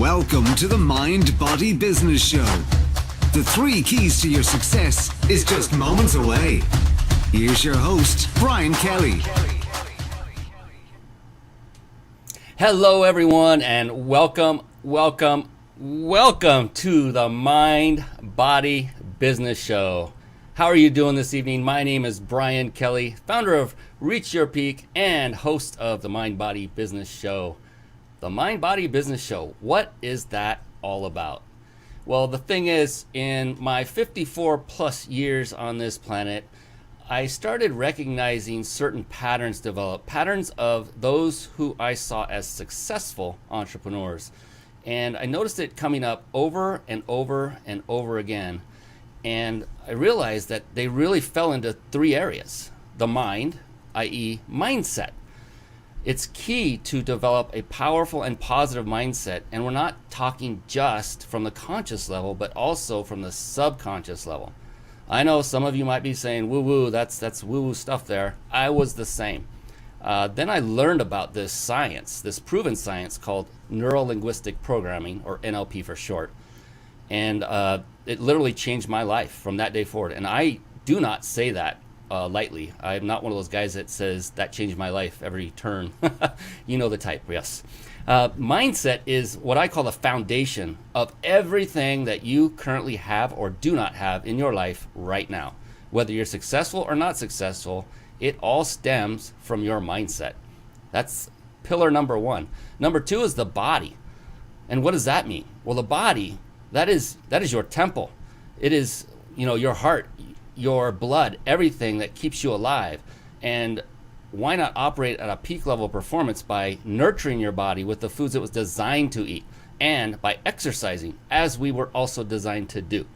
Welcome to the Mind Body Business Show. The 3 keys to your success is just moments away. Here's your host, Brian Kelly. Hello, everyone, and welcome to the Mind Body Business Show. How are you doing this evening? My name is Brian Kelly, founder of Reach Your Peak and host of the Mind Body Business Show. The Mind Body Business Show, what is that all about? Well, the thing is, in my 54 plus years on this planet, I started recognizing certain patterns develop, patterns of those who I saw as successful entrepreneurs. And I noticed it coming up over and over and over again. And I realized that they really fell into 3 areas. The mind, i.e. mindset. It's key to develop a powerful and positive mindset. And we're not talking just from the conscious level, but also from the subconscious level. I know some of you might be saying, woo-woo, that's woo-woo stuff there. I was the same. Then I learned about this science, this proven science called neuro-linguistic programming, or NLP for short. And it literally changed my life from that day forward. And I do not say that lightly. I'm not one of those guys that says that changed my life every turn. You know the type, yes. Mindset is what I call the foundation of everything that you currently have or do not have in your life right now. Whether you're successful or not successful, it all stems from your mindset. That's pillar number 1. Number 2 is the body. And what does that mean? Well, the body, that is your temple. It is, your heart, your blood, everything that keeps you alive. And why not operate at a peak level of performance by nurturing your body with the foods it was designed to eat and by exercising as we were also designed to do.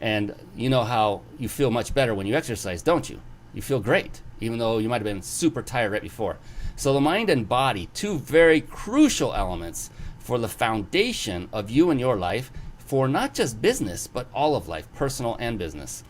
And you know how you feel much better when you exercise, don't you? You feel great, even though you might have been super tired right before. So the mind and body, 2 very crucial elements for the foundation of you and your life for not just business, but all of life, personal and business.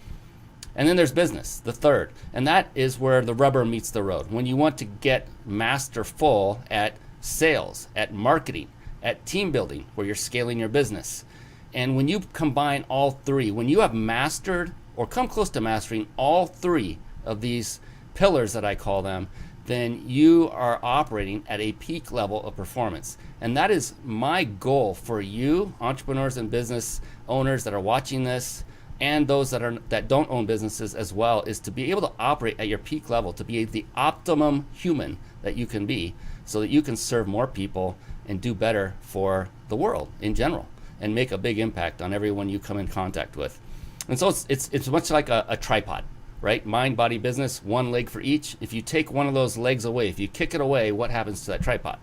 And then there's business, the 3rd, and that is where the rubber meets the road. When you want to get masterful at sales, at marketing, at team building, where you're scaling your business. And when you combine all 3, when you have mastered or come close to mastering all 3 of these pillars that I call them, then you are operating at a peak level of performance. And that is my goal for you, entrepreneurs and business owners that are watching this, and those that don't own businesses as well, is to be able to operate at your peak level, to be the optimum human that you can be, so that you can serve more people and do better for the world in general and make a big impact on everyone you come in contact with. And so it's much like a tripod, right? Mind, body, business, 1 leg for each. If you take one of those legs away, if you kick it away, what happens to that tripod?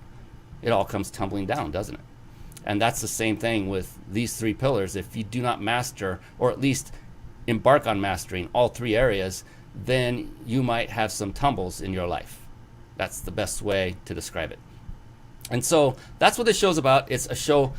It all comes tumbling down, doesn't it? And that's the same thing with these 3 pillars. If you do not master, or at least embark on mastering all 3 areas, then you might have some tumbles in your life. That's the best way to describe it. And so that's what this show's about. It's a show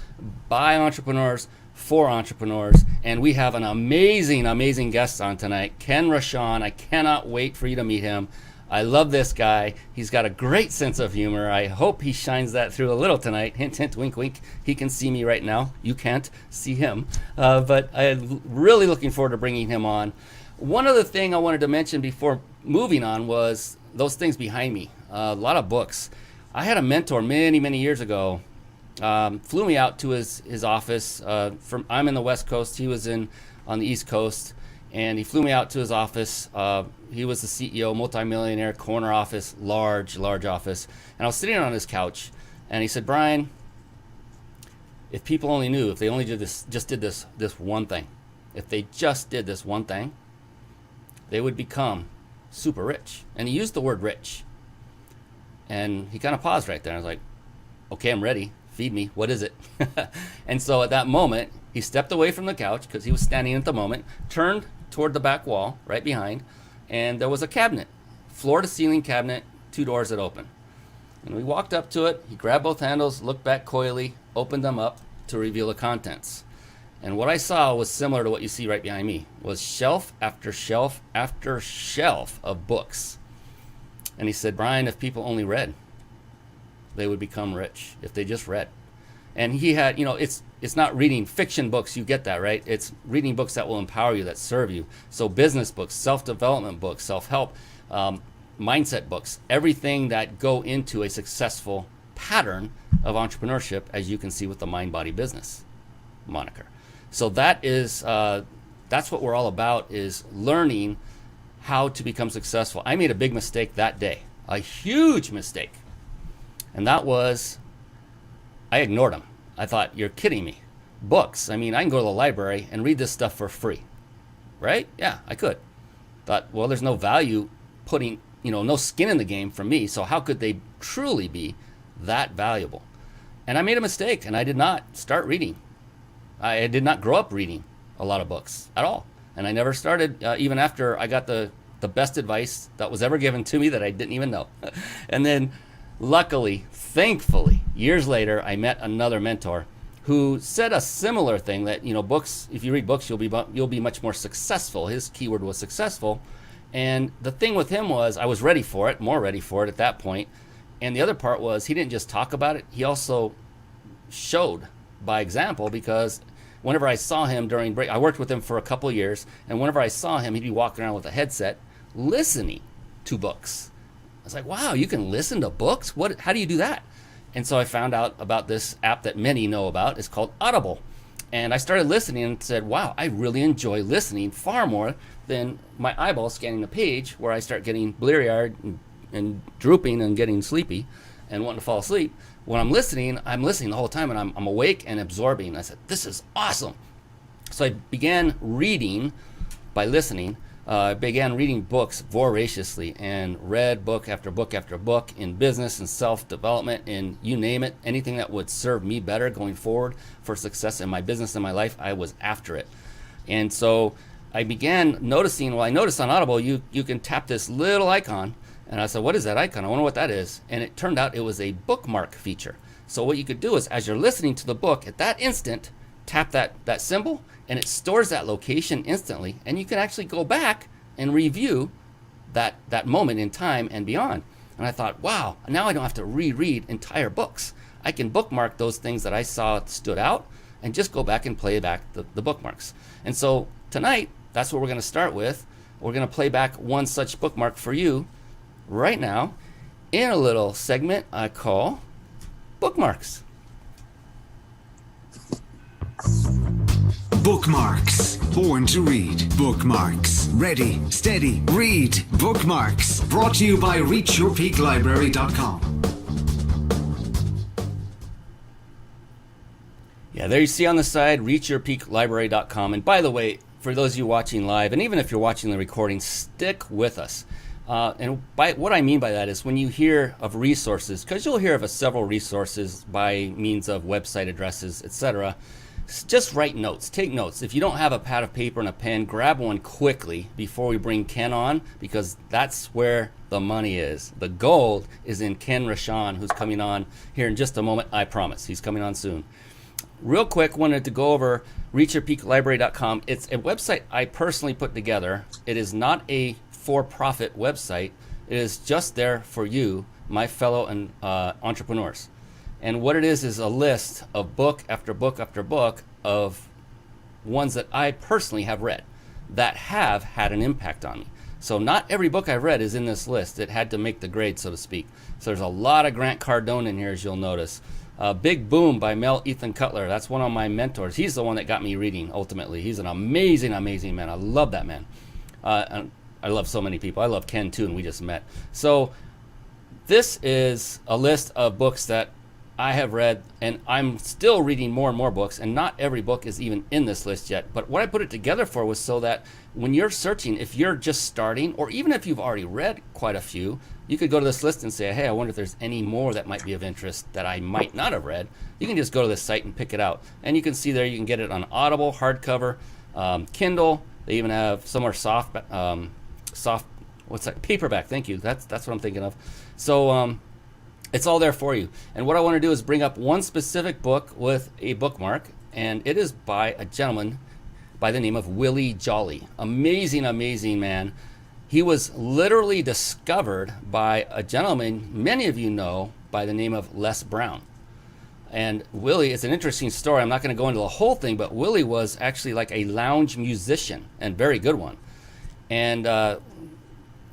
by entrepreneurs for entrepreneurs. And we have an amazing, amazing guest on tonight, Ken Rochon. I cannot wait for you to meet him. I love this guy. He's got a great sense of humor. I hope he shines that through a little tonight. Hint, hint, wink, wink. He can see me right now. You can't see him. But I'm really looking forward to bringing him on. One other thing I wanted to mention before moving on was those things behind me. A lot of books. I had a mentor many, many years ago. Flew me out to his office. I'm in the West Coast. He was on the East Coast. And he flew me out to his office. He was the CEO, multimillionaire, corner office, large office. And I was sitting on his couch, and he said, Brian, if people only knew, if they only did this one thing, if they just did this one thing, they would become super rich. And he used the word rich. And he kind of paused right there. I was like, okay, I'm ready. Feed me. What is it? And so at that moment, he stepped away from the couch because he was standing at the moment, turned toward the back wall right behind, and there was a cabinet, floor to ceiling cabinet, 2 doors that open. And we walked up to it. He grabbed both handles, looked back coyly, opened them up to reveal the contents. And what I saw was similar to what you see right behind me, was shelf after shelf after shelf of books. And he said, Brian, if people only read, they would become rich if they just read. And he had, it's not reading fiction books, you get that, right? It's reading books that will empower you, that serve you. So business books, self-development books, self-help, mindset books, everything that go into a successful pattern of entrepreneurship, as you can see with the Mind Body Business moniker. So that's what we're all about, is learning how to become successful. I made a big mistake that day, a huge mistake. And that was, I ignored them. I thought, you're kidding me. Books, I can go to the library and read this stuff for free, right? Yeah, I could. Thought, well, there's no value putting, no skin in the game for me, so how could they truly be that valuable? And I made a mistake, and I did not start reading. I did not grow up reading a lot of books at all. And I never started, even after I got the best advice that was ever given to me that I didn't even know. And then luckily, thankfully, years later, I met another mentor who said a similar thing, that, books, if you read books, you'll be much more successful. His keyword was successful. And the thing with him was, I was ready for it, more ready for it at that point. And the other part was, he didn't just talk about it, he also showed by example, because whenever I saw him during break, I worked with him for a couple of years, and whenever I saw him, he'd be walking around with a headset listening to books. I was like, wow, you can listen to books? How do you do that? And so I found out about this app that many know about. It's called Audible. And I started listening and said, wow, I really enjoy listening far more than my eyeball scanning the page, where I start getting bleary-eyed and drooping and getting sleepy and wanting to fall asleep. When I'm listening the whole time, and I'm awake and absorbing. I said, this is awesome. So I began reading by listening. I began reading books voraciously, and read book after book after book in business and self-development, and you name it, anything that would serve me better going forward for success in my business and my life, I was after it. And so I began noticing, I noticed on Audible, you can tap this little icon. And I said, what is that icon? I wonder what that is. And it turned out it was a bookmark feature. So what you could do is, as you're listening to the book, at that instant, tap that symbol, and it stores that location instantly. And you can actually go back and review that moment in time and beyond. And I thought, wow, now I don't have to reread entire books. I can bookmark those things that I saw stood out and just go back and play back the bookmarks. And so tonight, that's what we're going to start with. We're going to play back one such bookmark for you right now in a little segment I call Bookmarks. Bookmarks. Born to read. Bookmarks. Ready, steady, read. Bookmarks. Brought to you by ReachYourPeakLibrary.com. Yeah, there you see on the side, ReachYourPeakLibrary.com. And by the way, for those of you watching live, and even if you're watching the recording, stick with us. And by what I mean by that is, when you hear of resources, because you'll hear of several resources by means of website addresses, etc., just write notes. Take notes. If you don't have a pad of paper and a pen, grab one quickly before we bring Ken on, because that's where the money is. The gold is in Ken Rochon, who's coming on here in just a moment. I promise. He's coming on soon. Real quick, wanted to go over ReachYourPeakLibrary.com. It's a website I personally put together. It is not a for-profit website. It is just there for you, my fellow entrepreneurs. And what it is a list of book after book after book of ones that I personally have read that have had an impact on me. So not every book I've read is in this list. It had to make the grade, so to speak. So there's a lot of Grant Cardone in here, as you'll notice. Big Boom by Mel Ethan Cutler. That's one of my mentors. He's the one that got me reading, ultimately. He's an amazing, amazing man. I love that man. And I love so many people. I love Ken, too, and we just met. So this is a list of books that I have read, and I'm still reading more and more books, and not every book is even in this list yet. But what I put it together for was so that when you're searching, if you're just starting, or even if you've already read quite a few, you could go to this list and say, hey, I wonder if there's any more that might be of interest that I might not have read. You can just go to this site and pick it out. And you can see there, you can get it on Audible, hardcover, Kindle. They even have somewhere soft, what's that? Paperback, thank you. That's what I'm thinking of. So, it's all there for you. And what I want to do is bring up one specific book with a bookmark, and it is by a gentleman by the name of Willie Jolly. Amazing, amazing man. He was literally discovered by a gentleman many of you know by the name of Les Brown. And Willie, it's an interesting story. I'm not going to go into the whole thing, but Willie was actually like a lounge musician, and very good one. And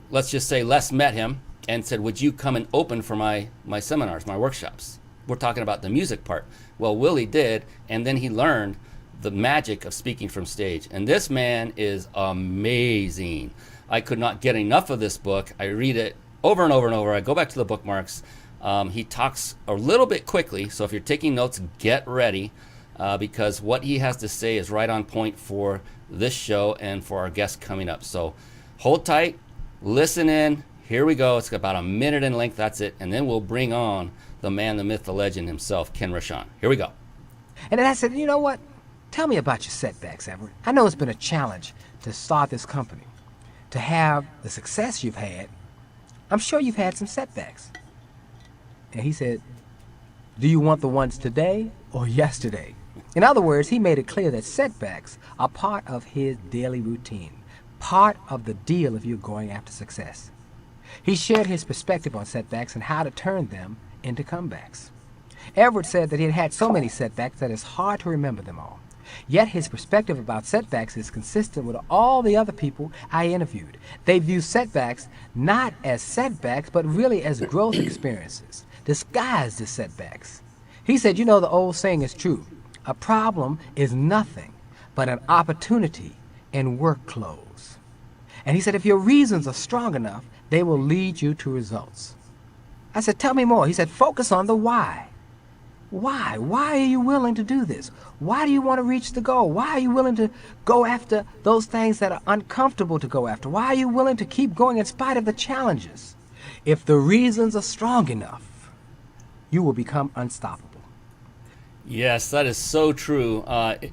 let's just say Les met him and said, would you come and open for my seminars, my workshops? We're talking about the music part. Well, Willie did, and then he learned the magic of speaking from stage. And this man is amazing. I could not get enough of this book. I read it over and over and over. I go back to the bookmarks. He talks a little bit quickly, so if you're taking notes, get ready, because what he has to say is right on point for this show and for our guests coming up. So hold tight, listen in. Here we go. It's about a minute in length. That's it. And then we'll bring on the man, the myth, the legend himself, Ken Rochon. Here we go. And then I said, you know what? Tell me about your setbacks, Edward. I know it's been a challenge to start this company. To have the success you've had, I'm sure you've had some setbacks. And he said, do you want the ones today or yesterday? In other words, he made it clear that setbacks are part of his daily routine, part of the deal if you're going after success. He shared his perspective on setbacks and how to turn them into comebacks. Everett said that he had had so many setbacks that it's hard to remember them all. Yet his perspective about setbacks is consistent with all the other people I interviewed. They view setbacks not as setbacks, but really as growth experiences, disguised as setbacks. He said, you know, the old saying is true. A problem is nothing but an opportunity in work clothes. And he said, if your reasons are strong enough, they will lead you to results. I said, tell me more. He said, focus on the why. Why? Why are you willing to do this? Why do you want to reach the goal? Why are you willing to go after those things that are uncomfortable to go after? Why are you willing to keep going in spite of the challenges? If the reasons are strong enough, you will become unstoppable. Yes, that is so true.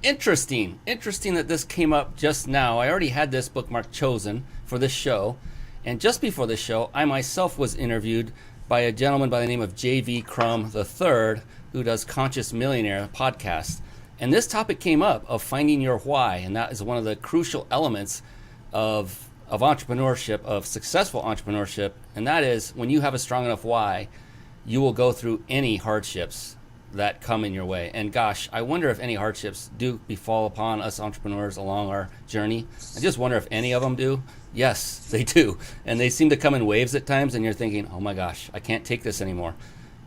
Interesting that this came up just now. I already had this bookmark chosen for this show. And just before the show, I myself was interviewed by a gentleman by the name of J.V. Crum III, who does Conscious Millionaire podcast. And this topic came up of finding your why, and that is one of the crucial elements of entrepreneurship, of successful entrepreneurship, and that is when you have a strong enough why, you will go through any hardships that come in your way. And gosh, I wonder if any hardships do befall upon us entrepreneurs along our journey. I just wonder if any of them do. Yes, they do. And they seem to come in waves at times, and you're thinking, oh my gosh, I can't take this anymore.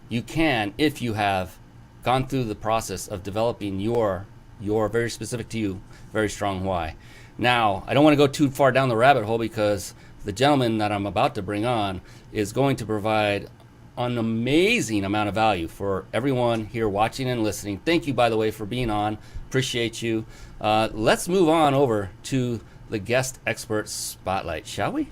You can if you have gone through the process of developing your very specific to you, very strong why. Now, I don't want to go too far down the rabbit hole because the gentleman that I'm about to bring on is going to provide an amazing amount of value for everyone here watching and listening. Thank you, by the way, for being on. Appreciate you. Let's move on over to the guest expert spotlight, shall we?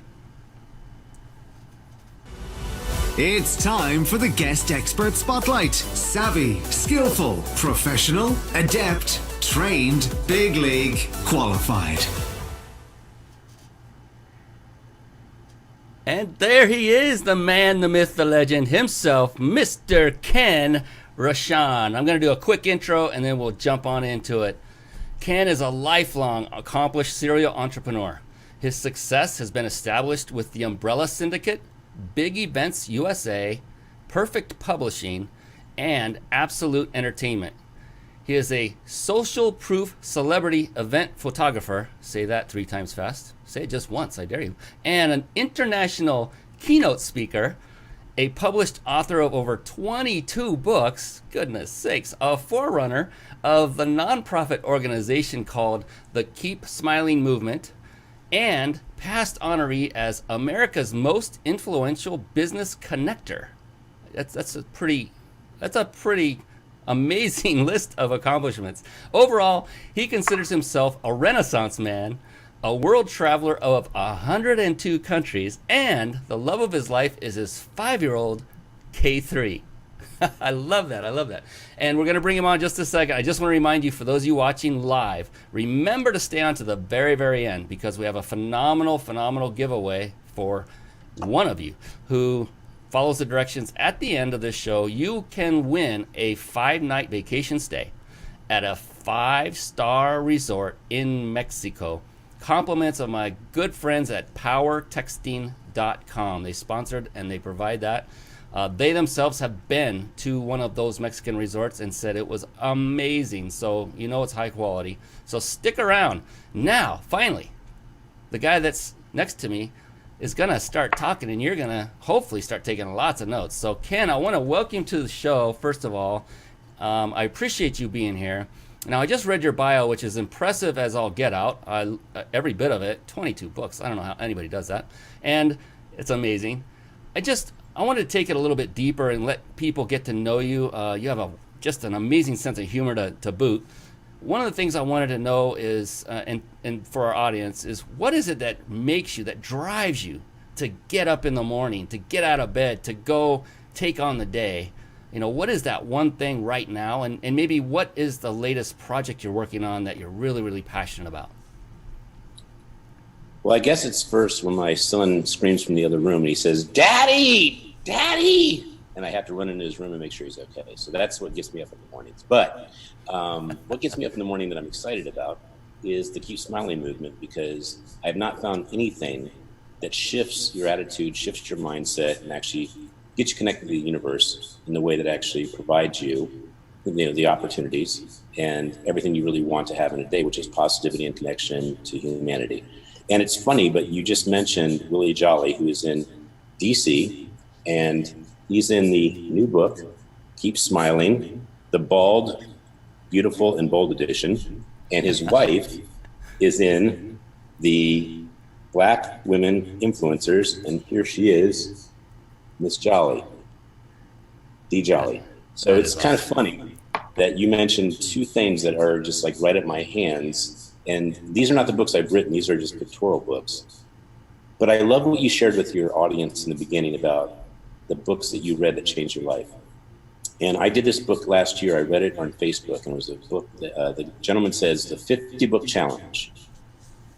It's time for the guest expert spotlight. Savvy, skillful, professional, adept, trained, big league, qualified. And there he is, the man, the myth, the legend himself, Mr. Ken Rochon. I'm going to do a quick intro and then we'll jump on into it. Ken is a lifelong accomplished serial entrepreneur. His success has been established with the Umbrella Syndicate, Big Events USA, Perfect Publishing, and Absolute Entertainment. He is a social proof celebrity event photographer. Say that 3 times fast. Say it just once, I dare you. And an international keynote speaker, a published author of over 22 books, goodness sakes, a forerunner of the nonprofit organization called the Keep Smiling Movement, and past honoree as America's most influential business connector. That's a pretty amazing list of accomplishments. Overall, he considers himself a Renaissance man, a world traveler of 102 countries, and the love of his life is his 5-year-old K3. I love that. And we're going to bring him on in just a second. I just want to remind you, for those of you watching live, remember to stay on to the very, very end because we have a phenomenal giveaway for one of you who follows the directions at the end of this show. You can win a 5-night vacation stay at a 5-star resort in Mexico. Compliments of my good friends at powertexting.com. They sponsored and they provide that. They themselves have been to one of those Mexican resorts and said it was amazing. So you know it's high quality. So stick around. Now, finally, the guy that's next to me is going to start talking, and you're going to hopefully start taking lots of notes. So Ken, I want to welcome you to the show, first of all. I appreciate you being here. Now, I just read your bio, which is impressive as all get out. Every bit of it, 22 books. I don't know how anybody does that. And it's amazing. I wanted to take it a little bit deeper and let people get to know you. You have just an amazing sense of humor to boot. One of the things I wanted to know is, and for our audience, is what is it that makes you, that drives you to get up in the morning, to get out of bed, to go take on the day? You know, what is that one thing right now? And maybe what is the latest project you're working on that you're really, really passionate about? Well, I guess it's first when my son screams from the other room and he says, "Daddy, Daddy!" And I have to run into his room and make sure he's okay. So that's what gets me up in the mornings. But what gets me up in the morning that I'm excited about is the Keep Smiling movement, because I have not found anything that shifts your attitude, shifts your mindset, and actually gets you connected to the universe in the way that actually provides you, the opportunities and everything you really want to have in a day, which is positivity and connection to humanity. And it's funny, but you just mentioned Willie Jolly, who is in DC, and he's in the new book, Keep Smiling, the Bald, Beautiful, and Bold edition. And his wife is in the Black Women Influencers, and here she is, Miss Jolly, D Jolly. So it's kind of funny that you mentioned two things that are just like right at my hands. And these are not the books I've written. These are just pictorial books. But I love what you shared with your audience in the beginning about the books that you read that changed your life. And I did this book last year. I read it on Facebook, and it was a book that the gentleman says, the 50 book challenge.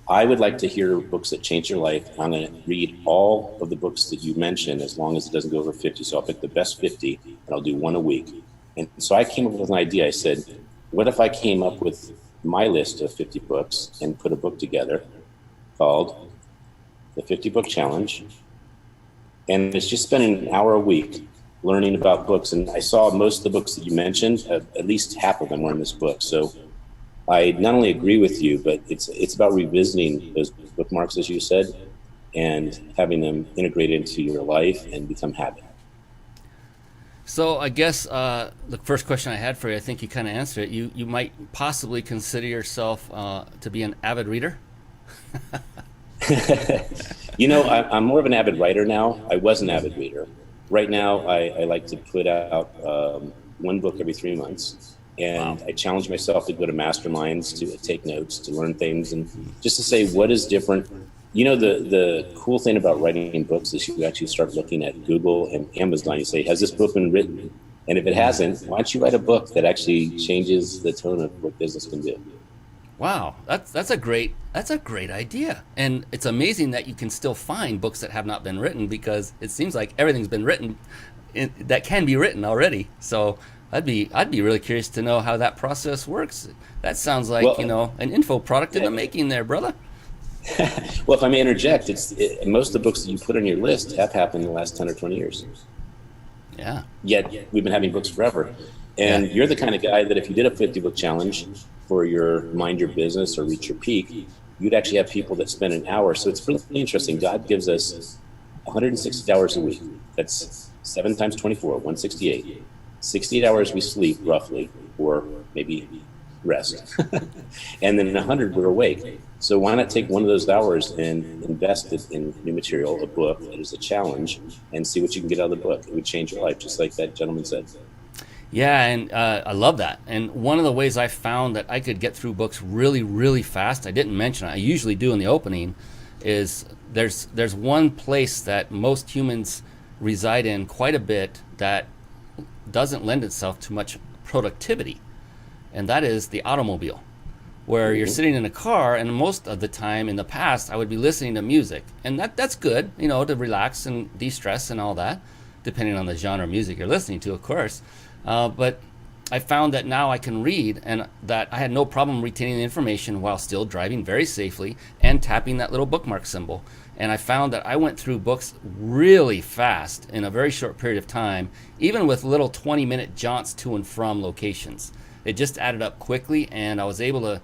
I would like to hear books that change your life. I'm going to read all of the books that you mentioned, as long as it doesn't go over 50. So I'll pick the best 50 and I'll do one a week. And so I came up with an idea. I said, what if I came up with my list of 50 books and put a book together called the 50 book challenge? And it's just spending an hour a week learning about books. And I saw most of the books that you mentioned, at least half of them were in this book. So I not only agree with you, but it's about revisiting those bookmarks, as you said, and having them integrated into your life and become habit. So I guess the first question I had for you, I think you kind of answered it. You might possibly consider yourself to be an avid reader? I'm more of an avid writer now. I was an avid reader. Right now, I like to put out one book every 3 months. And wow. I challenge myself to go to masterminds, to take notes, to learn things, and just to say what is different. The cool thing about writing books is you actually start looking at Google and Amazon. You say, has this book been written? And if it hasn't, why don't you write a book that actually changes the tone of what business can do? Wow, that's a great idea. And it's amazing that you can still find books that have not been written, because it seems like everything's been written that can be written already. So I'd be really curious to know how that process works. That sounds like, an info product in the making there, brother. Well, if I may interject, most of the books that you put on your list have happened in the last 10 or 20 years. Yeah. Yet we've been having books forever. And you're the kind of guy that if you did a 50-book challenge for your Mind Your Business or Reach Your Peak, you'd actually have people that spend an hour. So it's really interesting. God gives us 160 hours a week. That's 7 times 24, 168. 68 hours we sleep roughly, or maybe rest. And then 100 we're awake. So why not take one of those hours and invest it in new material, a book that is a challenge, and see what you can get out of the book. It would change your life, just like that gentleman said. Yeah, and I love that. And one of the ways I found that I could get through books really, really fast, I didn't mention it, I usually do in the opening, is there's one place that most humans reside in quite a bit that doesn't lend itself to much productivity, and that is the automobile, where you're sitting in a car, and most of the time in the past I would be listening to music, and that's good, to relax and de-stress and all that, depending on the genre of music you're listening to, of course. But I found that now I can read, and that I had no problem retaining the information while still driving very safely and tapping that little bookmark symbol. And I found that I went through books really fast in a very short period of time, even with little 20-minute jaunts to and from locations. It just added up quickly, and I was able to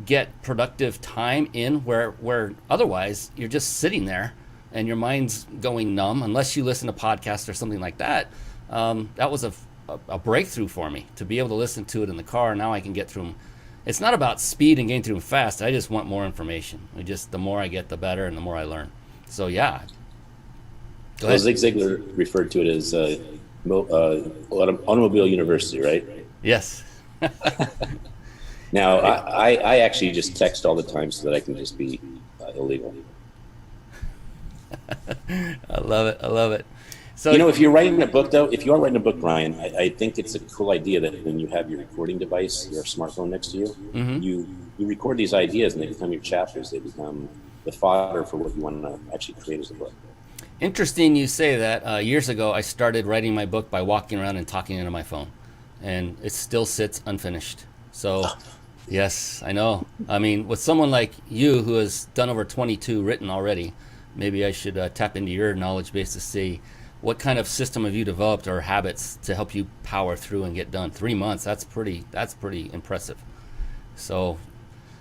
get productive time in where otherwise you're just sitting there and your mind's going numb unless you listen to podcasts or something like that. That was a breakthrough for me to be able to listen to it in the car. Now I can get through them. It's not about speed and getting through them fast. I just want more information. The more I get, the better, and the more I learn. So yeah. Go ahead. Zig Ziglar referred to it as automobile university, right? Yes. Now, I actually just text all the time so that I can just be illegal. I love it. So, if you're writing a book, though, if you are writing a book, Brian, I think it's a cool idea that when you have your recording device, your smartphone next to you, mm-hmm. you record these ideas and they become your chapters. They become the fodder for what you want to actually create as a book. Interesting you say that. Years ago, I started writing my book by walking around and talking into my phone, and it still sits unfinished. So, yes, I know. I mean, with someone like you who has done over 22 written already, maybe I should tap into your knowledge base to see what kind of system have you developed or habits to help you power through and get done. 3 months, that's pretty impressive. So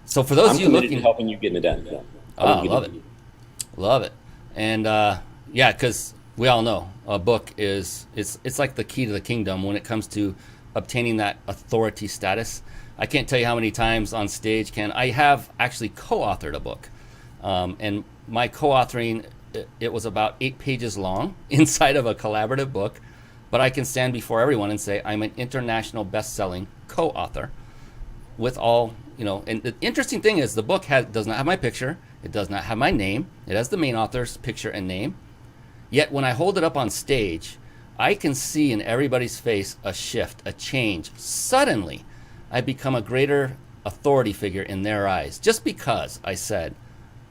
for those of you looking, to helping you getting it done. Yeah. Love it. And yeah, because we all know a book it's like the key to the kingdom when it comes to obtaining that authority status. I can't tell you how many times on stage I have actually co-authored a book, and my co-authoring, it was about 8 pages long inside of a collaborative book, but I can stand before everyone and say I'm an international best-selling co-author with all, and the interesting thing is the book does not have my picture, it does not have my name, it has the main author's picture and name, yet when I hold it up on stage, I can see in everybody's face a shift, a change. Suddenly, I become a greater authority figure in their eyes just because I said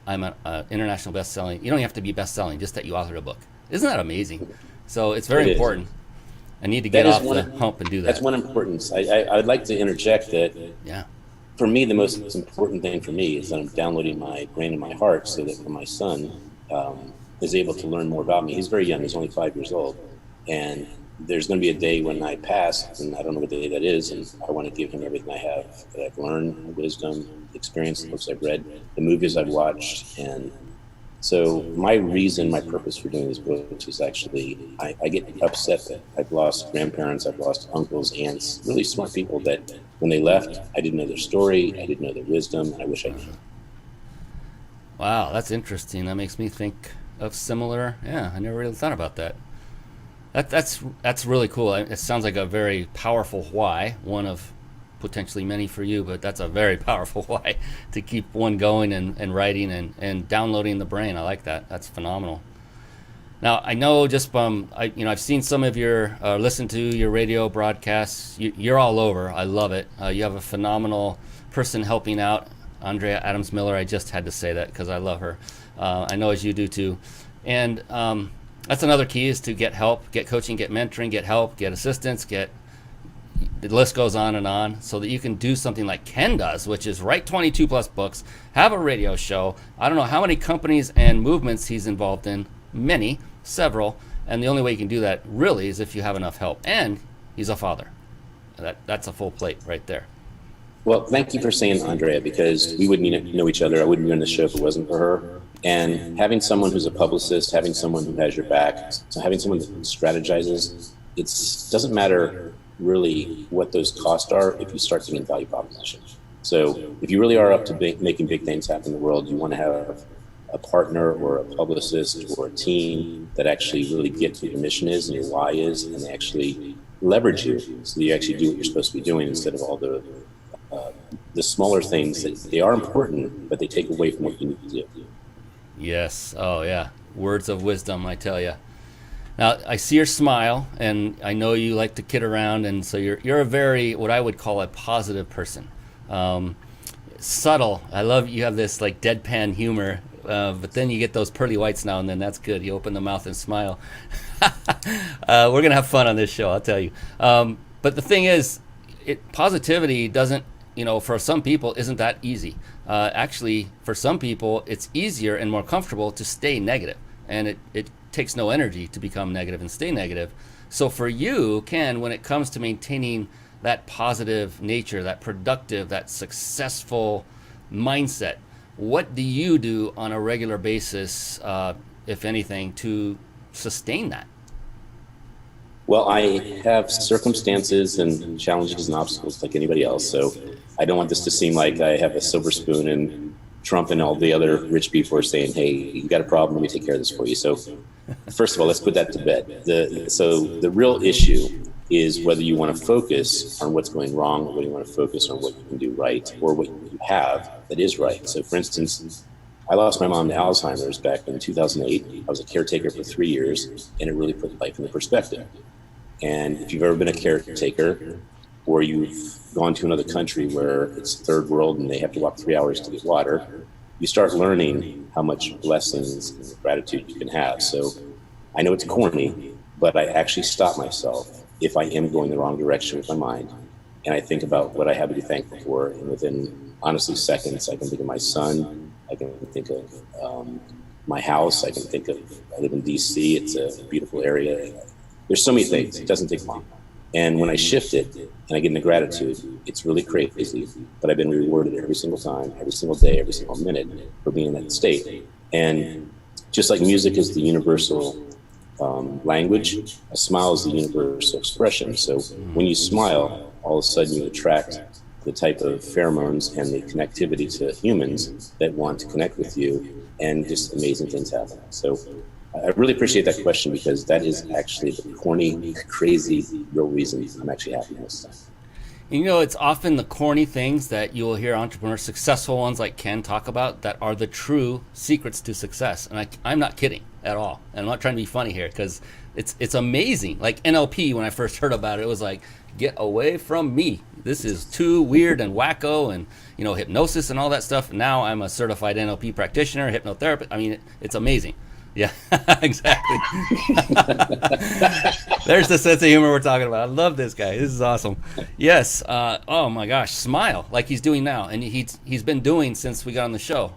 I'm an international best-selling. You don't have to be best-selling, just that you authored a book. Isn't that amazing? So it's very important. I need to get off the hump and do that. That's one importance. I would like to interject that. Yeah. For me, the most important thing for me is that I'm downloading my brain and my heart so that when my son is able to learn more about me. He's very young. He's only 5 years old. And there's going to be a day when I pass, and I don't know what day that is, and I want to give him everything I have that I've learned, wisdom, experience, the books I've read, the movies I've watched. And so my purpose for doing this book is actually, I get upset that I've lost grandparents, I've lost uncles, aunts, really smart people that when they left, I didn't know their story, I didn't know their wisdom, and I wish I did. Wow, that's interesting. That makes me think of similar, I never really thought about that. That's really cool. It sounds like a very powerful why, one of potentially many for you, but that's a very powerful why to keep one going and writing and downloading the brain. I like that. That's phenomenal. Now, I know just from, I've seen some of your, listened to your radio broadcasts. You're all over. I love it. You have a phenomenal person helping out, Andrea Adams-Miller. I just had to say that because I love her. I know as you do too. And that's another key, is to get help, get coaching, get mentoring, get help, get assistance, the list goes on, so that you can do something like Ken does, which is write 22 plus books, have a radio show. I don't know how many companies and movements he's involved in, several, and the only way you can do that really is if you have enough help. And he's a father. That's a full plate right there. Well, thank you for saying Andrea, because we wouldn't know each other. I wouldn't be on the show if it wasn't for her. And having someone who's a publicist, having someone who has your back, so having someone that strategizes, it doesn't matter really what those costs are if you start thinking value proposition. So if you really are up to making big things happen in the world, you want to have a partner or a publicist or a team that actually really gets what your mission is and your why is, and they actually leverage you so that you actually do what you're supposed to be doing instead of all the smaller things that they are important, but they take away from what you need to do. Yes. Oh, yeah. Words of wisdom, I tell you. Now, I see your smile, and I know you like to kid around, and so you're a very, what I would call a positive person. Subtle. I love you have this like deadpan humor, but then you get those pearly whites now and then. That's good. You open the mouth and smile. We're going to have fun on this show, I'll tell you. But the thing is, positivity doesn't, for some people isn't that easy. Actually, for some people, it's easier and more comfortable to stay negative, and it takes no energy to become negative and stay negative. So for you, Ken, when it comes to maintaining that positive nature, that productive, that successful mindset, what do you do on a regular basis, if anything, to sustain that? Well, I have circumstances and challenges and obstacles like anybody else. So I don't want this to seem like I have a silver spoon and Trump and all the other rich people are saying, hey, you got a problem, let me take care of this for you. So first of all, let's put that to bed. So the real issue is whether you want to focus on what's going wrong, or whether you want to focus on what you can do right, or what you have that is right. So for instance, I lost my mom to Alzheimer's back in 2008. I was a caretaker for 3 years, and it really put life into perspective. And if you've ever been a caretaker, or you've gone to another country where it's third world and they have to walk 3 hours to get water, you start learning how much blessings and gratitude you can have. So I know it's corny, but I actually stop myself if I am going the wrong direction with my mind. And I think about what I have to be thankful for. And within, honestly, seconds, I can think of my son. I can think of my house. I can think of, I live in DC. It's a beautiful area. There's so many things. It doesn't take long. And when I shift it and I get into gratitude, it's really crazy. But I've been rewarded every single time, every single day, every single minute for being in that state. And just like music is the universal language, a smile is the universal expression. So when you smile, all of a sudden you attract the type of pheromones and the connectivity to humans that want to connect with you, and just amazing things happen. So I really appreciate that question, because that is actually the corny, crazy, real reason I'm actually happy most of the time. It's often the corny things that you will hear entrepreneurs, successful ones like Ken, talk about that are the true secrets to success. And I'm not kidding at all. And I'm not trying to be funny here, because it's amazing. Like NLP, when I first heard about it, it was like, get away from me. This is too weird and wacko, and hypnosis and all that stuff. Now I'm a certified NLP practitioner, hypnotherapist. I mean, it's amazing. Yeah, exactly. There's the sense of humor we're talking about. I love this guy. This is awesome. Yes. Oh my gosh, smile like he's doing now, and he's been doing since we got on the show.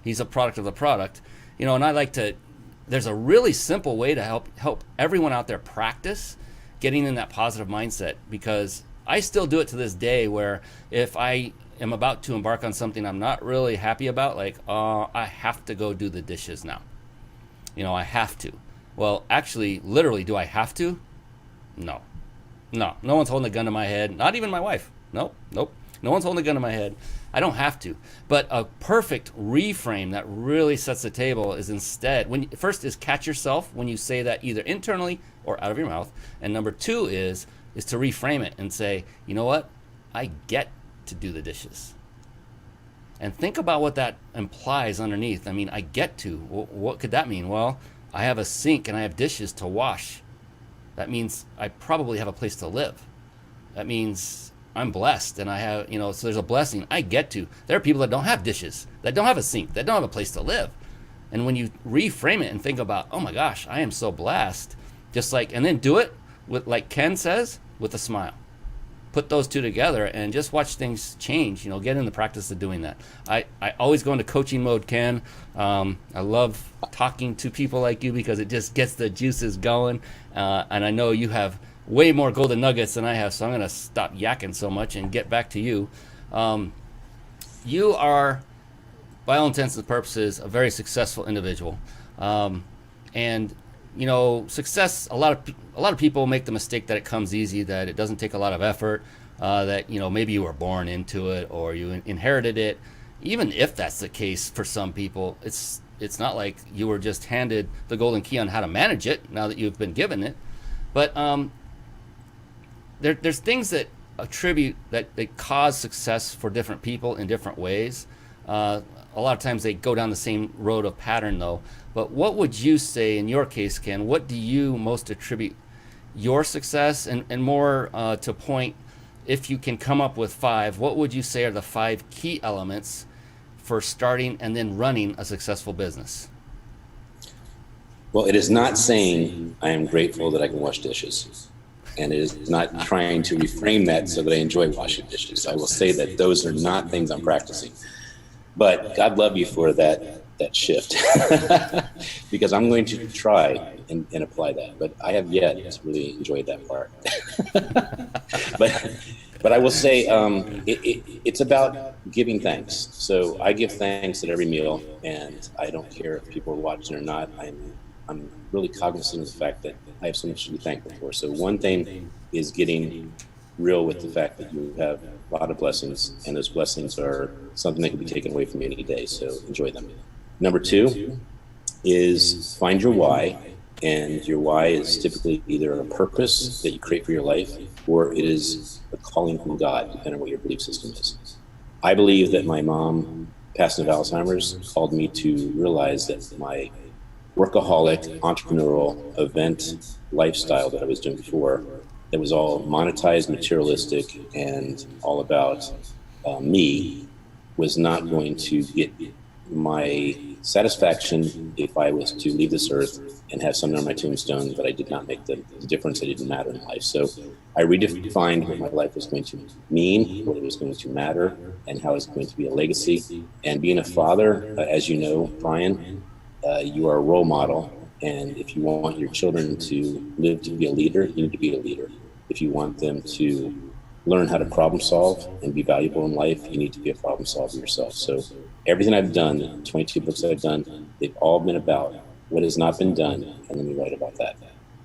He's a product of the product, and I like to. There's a really simple way to help everyone out there practice getting in that positive mindset, because I still do it to this day, where if I am about to embark on something I'm not really happy about, like, I have to go do the dishes now. I have to. Well, actually, literally, do I have to? No. No one's holding a gun to my head. Not even my wife. Nope. No one's holding a gun to my head. I don't have to. But a perfect reframe that really sets the table is instead, first is catch yourself when you say that, either internally or out of your mouth. And number two is to reframe it and say, you know what? I get to do the dishes. And think about what that implies underneath. I mean, I get to. What could that mean? Well, I have a sink and I have dishes to wash. That means I probably have a place to live. That means I'm blessed and I have, so there's a blessing. I get to. There are people that don't have dishes, that don't have a sink, that don't have a place to live. And when you reframe it and think about, oh my gosh, I am so blessed, and then do it with, like Ken says, with a smile. Put those two together and just watch things change. Get in the practice of doing that. I always go into coaching mode, Ken. I love talking to people like you, because it just gets the juices going. And I know you have way more golden nuggets than I have, so I'm going to stop yakking so much and get back to you. You are, by all intents and purposes, a very successful individual. And success, a lot of people make the mistake that it comes easy, that it doesn't take a lot of effort, that maybe you were born into it or you inherited it. Even if that's the case for some people, it's not like you were just handed the golden key on how to manage it now that you've been given it. But there's things that that cause success for different people in different ways. A lot of times they go down the same road of pattern, though. But what would you say in your case, Ken? What do you most attribute your success, and more to point, if you can come up with 5, what would you say are the 5 key elements for starting and then running a successful business? Well, it is not saying I am grateful that I can wash dishes. and it is not trying to reframe that so that I enjoy washing dishes. I will say that those are not things I'm practicing. But God love you for that shift, because I'm going to try and apply that. But I have yet to really enjoy that part. But I will say it's about giving thanks. So I give thanks at every meal, and I don't care if people are watching or not. I'm really cognizant of the fact that I have so much to be thankful for. So one thing is getting real with the fact that you have a lot of blessings, and those blessings are something that can be taken away from you any day, so enjoy them. Number two is find your why, and your why is typically either a purpose that you create for your life, or it is a calling from God, depending on what your belief system is. I believe that my mom, passing of Alzheimer's, called me to realize that my workaholic, entrepreneurial, event lifestyle that I was doing before, that was all monetized, materialistic, and all about me, was not going to get my satisfaction if I was to leave this earth and have something on my tombstone that I did not make the difference, that didn't matter in life. So I redefined what my life was going to mean, what it was going to matter, and how it's going to be a legacy. And being a father, as you know, Brian, you are a role model. And if you want your children to live to be a leader, you need to be a leader. If you want them to learn how to problem solve and be valuable in life, you need to be a problem solver yourself. So everything I've done, 22 books that I've done, they've all been about what has not been done, and then we write about that.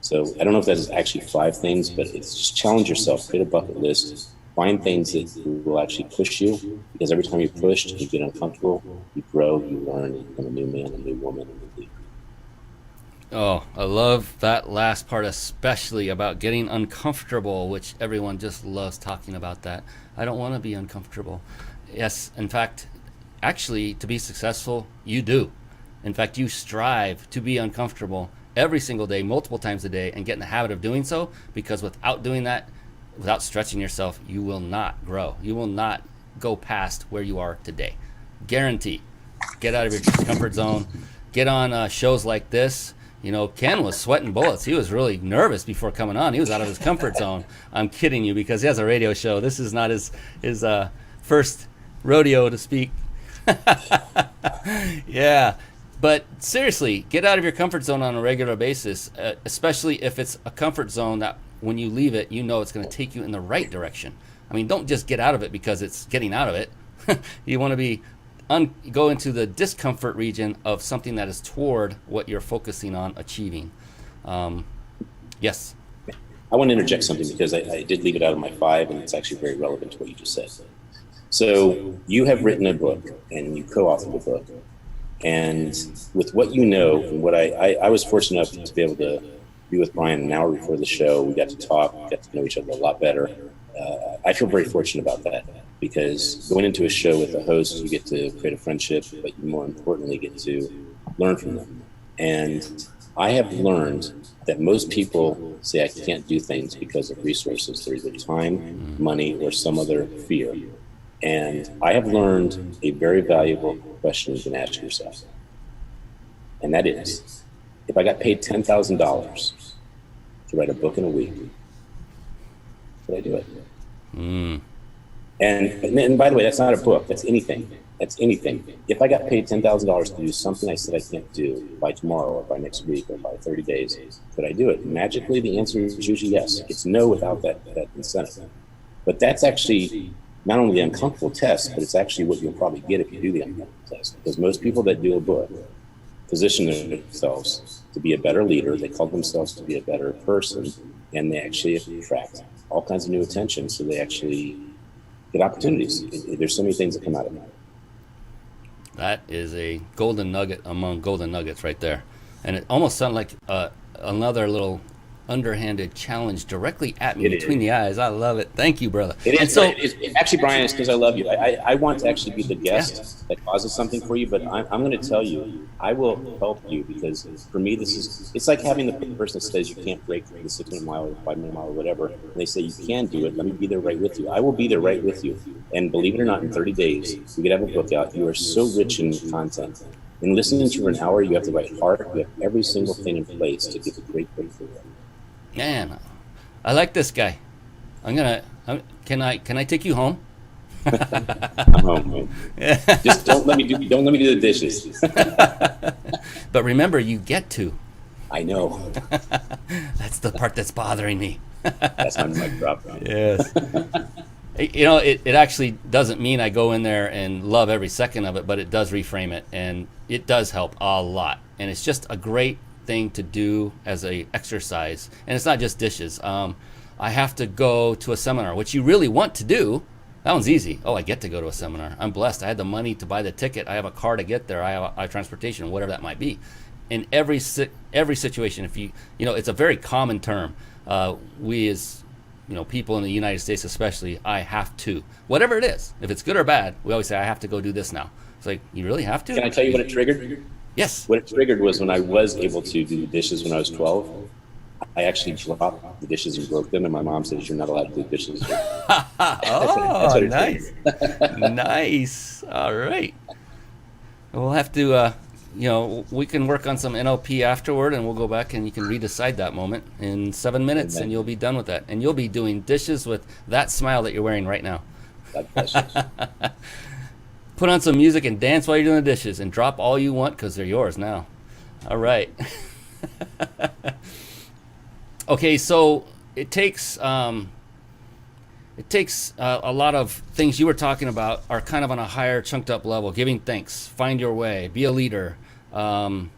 So I don't know if that is actually 5 things, but it's just challenge yourself, create a bucket list, find things that will actually push you, because every time you're pushed, you get uncomfortable, you grow, you learn, you become a new man, a new woman, a new leader. Oh, I love that last part, especially about getting uncomfortable, which everyone just loves talking about that. I don't want to be uncomfortable. Yes, in fact, actually, to be successful, you do. In fact, you strive to be uncomfortable every single day, multiple times a day, and get in the habit of doing so, because without doing that, without stretching yourself, you will not grow. You will not go past where you are today. Guarantee. Get out of your comfort zone. Get on shows like this. You know, Ken was sweating bullets. He was really nervous before coming on. He was out of his comfort zone. I'm kidding you, because he has a radio show. This is not his first rodeo to speak. Yeah. But seriously, get out of your comfort zone on a regular basis, especially if it's a comfort zone that when you leave it, you know it's going to take you in the right direction. I mean, don't just get out of it because it's getting out of it. You want to be go into the discomfort region of something that is toward what you're focusing on achieving. Yes. I want to interject something, because I did leave it out of my 5, and it's actually very relevant to what you just said. So you have written a book, and you co-authored a book. And with what you know, and what I was fortunate enough to be able to be with Brian an hour before the show. We got to talk, we got to know each other a lot better. I feel very fortunate about that, because going into a show with a host, you get to create a friendship, but you more importantly get to learn from them. And I have learned that most people say I can't do things because of resources. They're either time, money, or some other fear. And I have learned a very valuable question you can ask yourself. And that is, if I got paid $10,000 to write a book in a week, would I do it? And by the way, that's not a book. That's anything. That's anything. If I got paid $10,000 to do something I said I can't do by tomorrow or by next week or by 30 days, could I do it? Magically, the answer is usually yes. It's no without that incentive. But that's actually not only the uncomfortable test, but it's actually what you'll probably get if you do the uncomfortable test. Because most people that do a book position themselves to be a better leader. They call themselves to be a better person, and they actually attract all kinds of new attention. So they actually get opportunities. There's so many things that come out of that. That is a golden nugget among golden nuggets right there. And it almost sounded like another little underhanded challenge directly at me between the eyes. I love it. Thank you, brother. It is. So, actually, Brian, it's because I love you. I want to actually be the guest that causes something for you, but I'm going to tell you, I will help you, because for me, it's like having the person that says you can't break the 600 mile or 500 mile or whatever, and they say you can do it. Let me be there right with you. I will be there right with you. And believe it or not, in 30 days, we could have a book out. You are so rich in content. In listening to you for an hour, you have the right heart. You have every single thing in place to get a great breakthrough. Man, I like this guy. Can I take you home? I'm home, man. Just don't let me do the dishes. But remember, you get to. I know. That's the part that's bothering me. That's my mic drop. Yes. You know, it actually doesn't mean I go in there and love every second of it, but it does reframe it, and it does help a lot. And it's just a great thing to do as a exercise. And it's not just dishes. I have to go to a seminar, which you really want to do. That one's easy. Oh, I get to go to a seminar. I'm blessed. I had the money to buy the ticket. I have a car to get there. I have transportation, whatever that might be. In every situation, if you know, it's a very common term. We as people in the United States especially, I have to. Whatever it is, if it's good or bad, we always say, I have to go do this now. It's like, you really have to? Can I tell you what it triggered? Yes. What it triggered was when I was able to do the dishes when I was 12. I actually dropped the dishes and broke them, and my mom says, you're not allowed to do dishes. Oh, nice. Nice. All right. We'll have to, we can work on some NLP afterward, and we'll go back and you can redecide that moment in 7 minutes, and you'll be done with that. And you'll be doing dishes with that smile that you're wearing right now. God bless you. Put on some music and dance while you're doing the dishes, and drop all you want because they're yours now. All right. Okay, so it takes a lot of things you were talking about are kind of on a higher chunked up level. Giving thanks, find your way, be a leader, and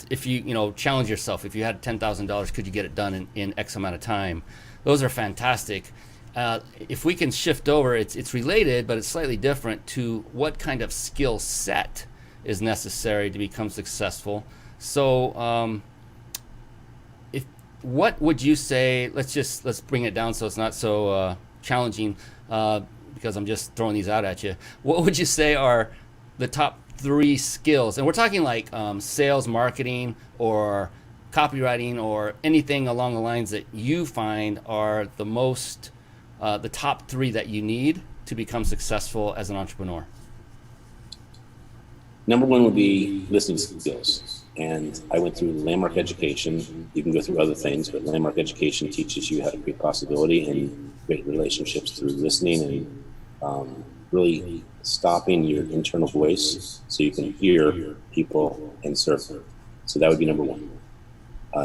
if you challenge yourself. If you had $10,000, could you get it done in X amount of time? Those are fantastic. If we can shift over, it's related, but it's slightly different to what kind of skill set is necessary to become successful. So. What would you say? Let's bring it down so it's not so challenging, because I'm just throwing these out at you. What would you say are the top 3 skills? And we're talking like sales, marketing, or copywriting, or anything along the lines that you find are the top 3 that you need to become successful as an entrepreneur. Number 1 would be listening skills. And I went through landmark education. You can go through other things, but landmark education teaches you how to create possibility and create relationships through listening and really stopping your internal voice so you can hear people and serve them. So that would be number 1.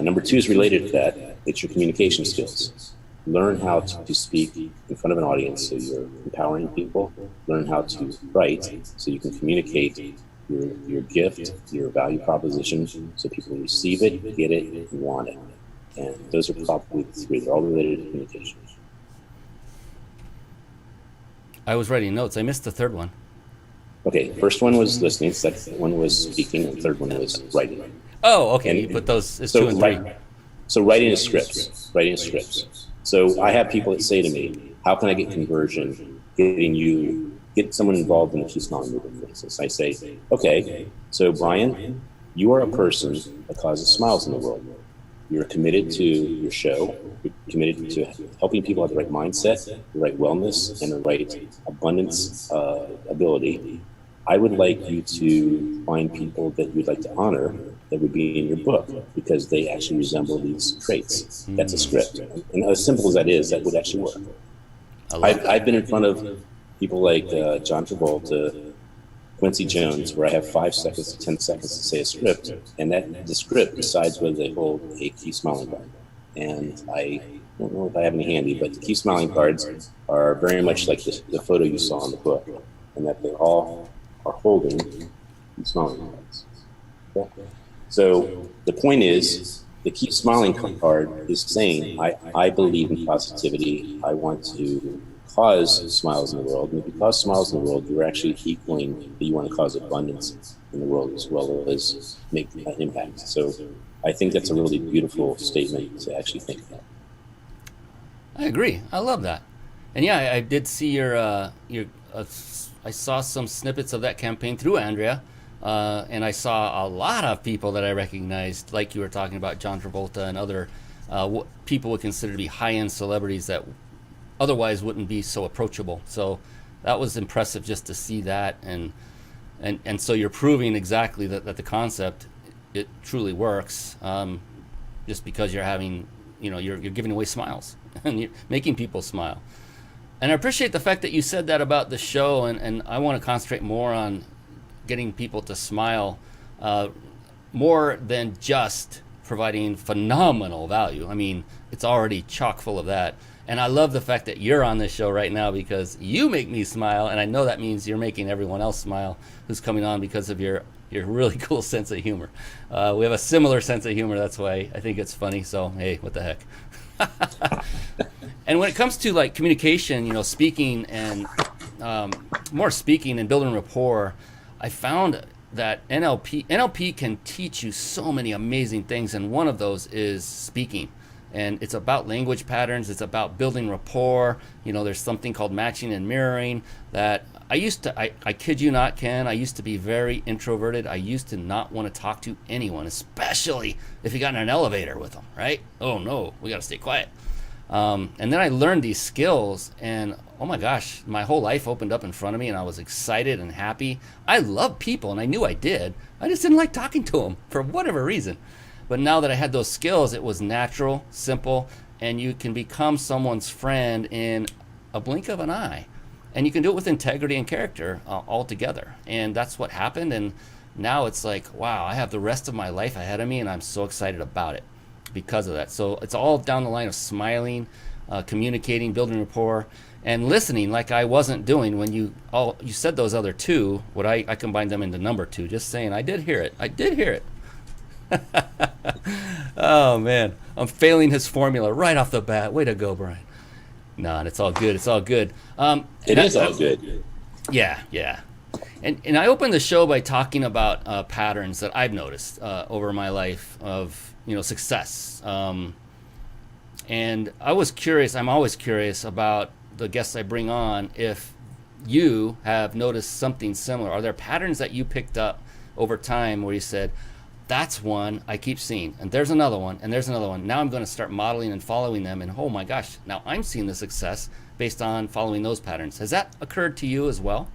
Number 2 is related to that. It's your communication skills. Learn how to speak in front of an audience so you're empowering people. Learn how to write so you can communicate your gift, your value proposition, so people receive it, get it, and want it. And those are probably the 3. They're all related to communication. I was writing notes. I missed the third one. Okay, first one was listening, second one was speaking, and third one was writing. Oh, okay. And you put those as 2 and 3. So writing is scripts. So I have people that say to me, how can I get conversion, get someone involved in a key smiling movement, for instance. I say, okay, so Brian, you are a person that causes smiles in the world. You're committed to your show. You're committed to helping people have the right mindset, the right wellness, and the right abundance ability. I would like you to find people that you'd like to honor that would be in your book because they actually resemble these traits. That's a script. And as simple as that is, that would actually work. I've been in front of people like John Travolta, Quincy Jones, where I have 5 seconds to 10 seconds to say a script, and that the script decides whether they hold a key smiling card. And I don't know if I have any handy, but the key smiling cards are very much like the photo you saw in the book, and that they all are holding key smiling cards. Okay? So the point is, the key smiling card is saying, I believe in positivity. I want to cause smiles in the world. And if you cause smiles in the world, you're actually equaling that you want to cause abundance in the world as well as make an impact. So I think that's a really beautiful statement to actually think about. I agree. I love that. And yeah, I did see I saw some snippets of that campaign through Andrea. And I saw a lot of people that I recognized, like you were talking about, John Travolta and other what people would consider to be high-end celebrities that otherwise wouldn't be so approachable. So that was impressive just to see that. And so you're proving exactly that the concept, it truly works, just because you're having you're giving away smiles and you're making people smile. And I appreciate the fact that you said that about the show, and I want to concentrate more on getting people to smile, more than just providing phenomenal value. I mean, it's already chock full of that. And I love the fact that you're on this show right now because you make me smile, and I know that means you're making everyone else smile who's coming on because of your really cool sense of humor. We have a similar sense of humor, that's why I think it's funny, so hey, what the heck. And when it comes to like communication, speaking and more speaking and building rapport, I found that NLP can teach you so many amazing things, and one of those is speaking. And it's about language patterns. It's about building rapport. There's something called matching and mirroring that I kid you not, Ken, I used to be very introverted. I used to not want to talk to anyone, especially if you got in an elevator with them, right? Oh no, we got to stay quiet. And then I learned these skills, and oh my gosh, my whole life opened up in front of me, and I was excited and happy. I love people, and I knew I did. I just didn't like talking to them for whatever reason. But now that I had those skills, it was natural, simple, and you can become someone's friend in a blink of an eye. And you can do it with integrity and character all together. And that's what happened. And now it's like, wow, I have the rest of my life ahead of me, and I'm so excited about it because of that. So it's all down the line of smiling, communicating, building rapport, and listening like I wasn't doing when you said those other two. I combined them into number two, just saying I did hear it. Oh man, I'm failing his formula right off the bat. Way to go, Brian. No, it's all good. It's all good. It is all good. Yeah. And I opened the show by talking about patterns that I've noticed over my life of success. And I was curious. I'm always curious about the guests I bring on. If you have noticed something similar, are there patterns that you picked up over time where you said, that's one I keep seeing, and there's another one, and there's another one. Now I'm going to start modeling and following them, and oh my gosh, now I'm seeing the success based on following those patterns. Has that occurred to you as well?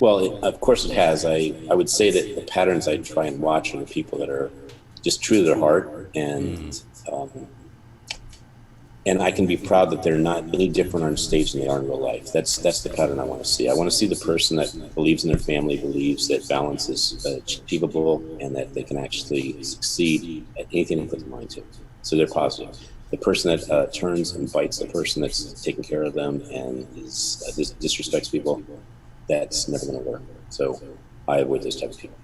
Well, of course it has. I would say that the patterns I try and watch are the people that are just true to their heart, and I can be proud that they're not any different on stage than they are in real life. That's the pattern I want to see. I want to see the person that believes in their family, believes that balance is achievable, and that they can actually succeed at anything they put their mind to. So they're positive. The person that turns and bites the person that's taking care of them and disrespects people, that's never going to work. So I avoid those types of people.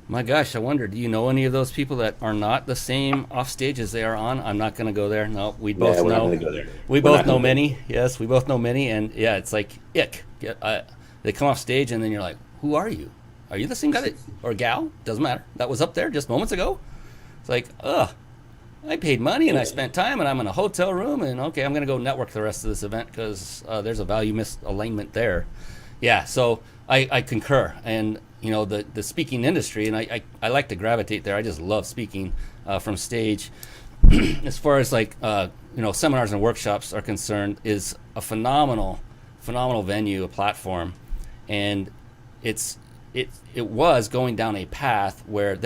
My gosh, I wonder, do you know any of those people that are not the same off stage as they are on? I'm not going to go there. No, we both know. We're not going to go there. We both know many. Yes, we both know many. And yeah, it's like ick. They come off stage and then you're like, who are you? Are you the same guy or gal? Doesn't matter. That was up there just moments ago. It's like, I paid money and I spent time and I'm in a hotel room and okay, I'm going to go network the rest of this event because there's a value misalignment there. Yeah, so I concur. And the speaking industry, and I like to gravitate there. I just love speaking from stage. As far as seminars and workshops are concerned, is a phenomenal venue, a platform, and it was going down a path where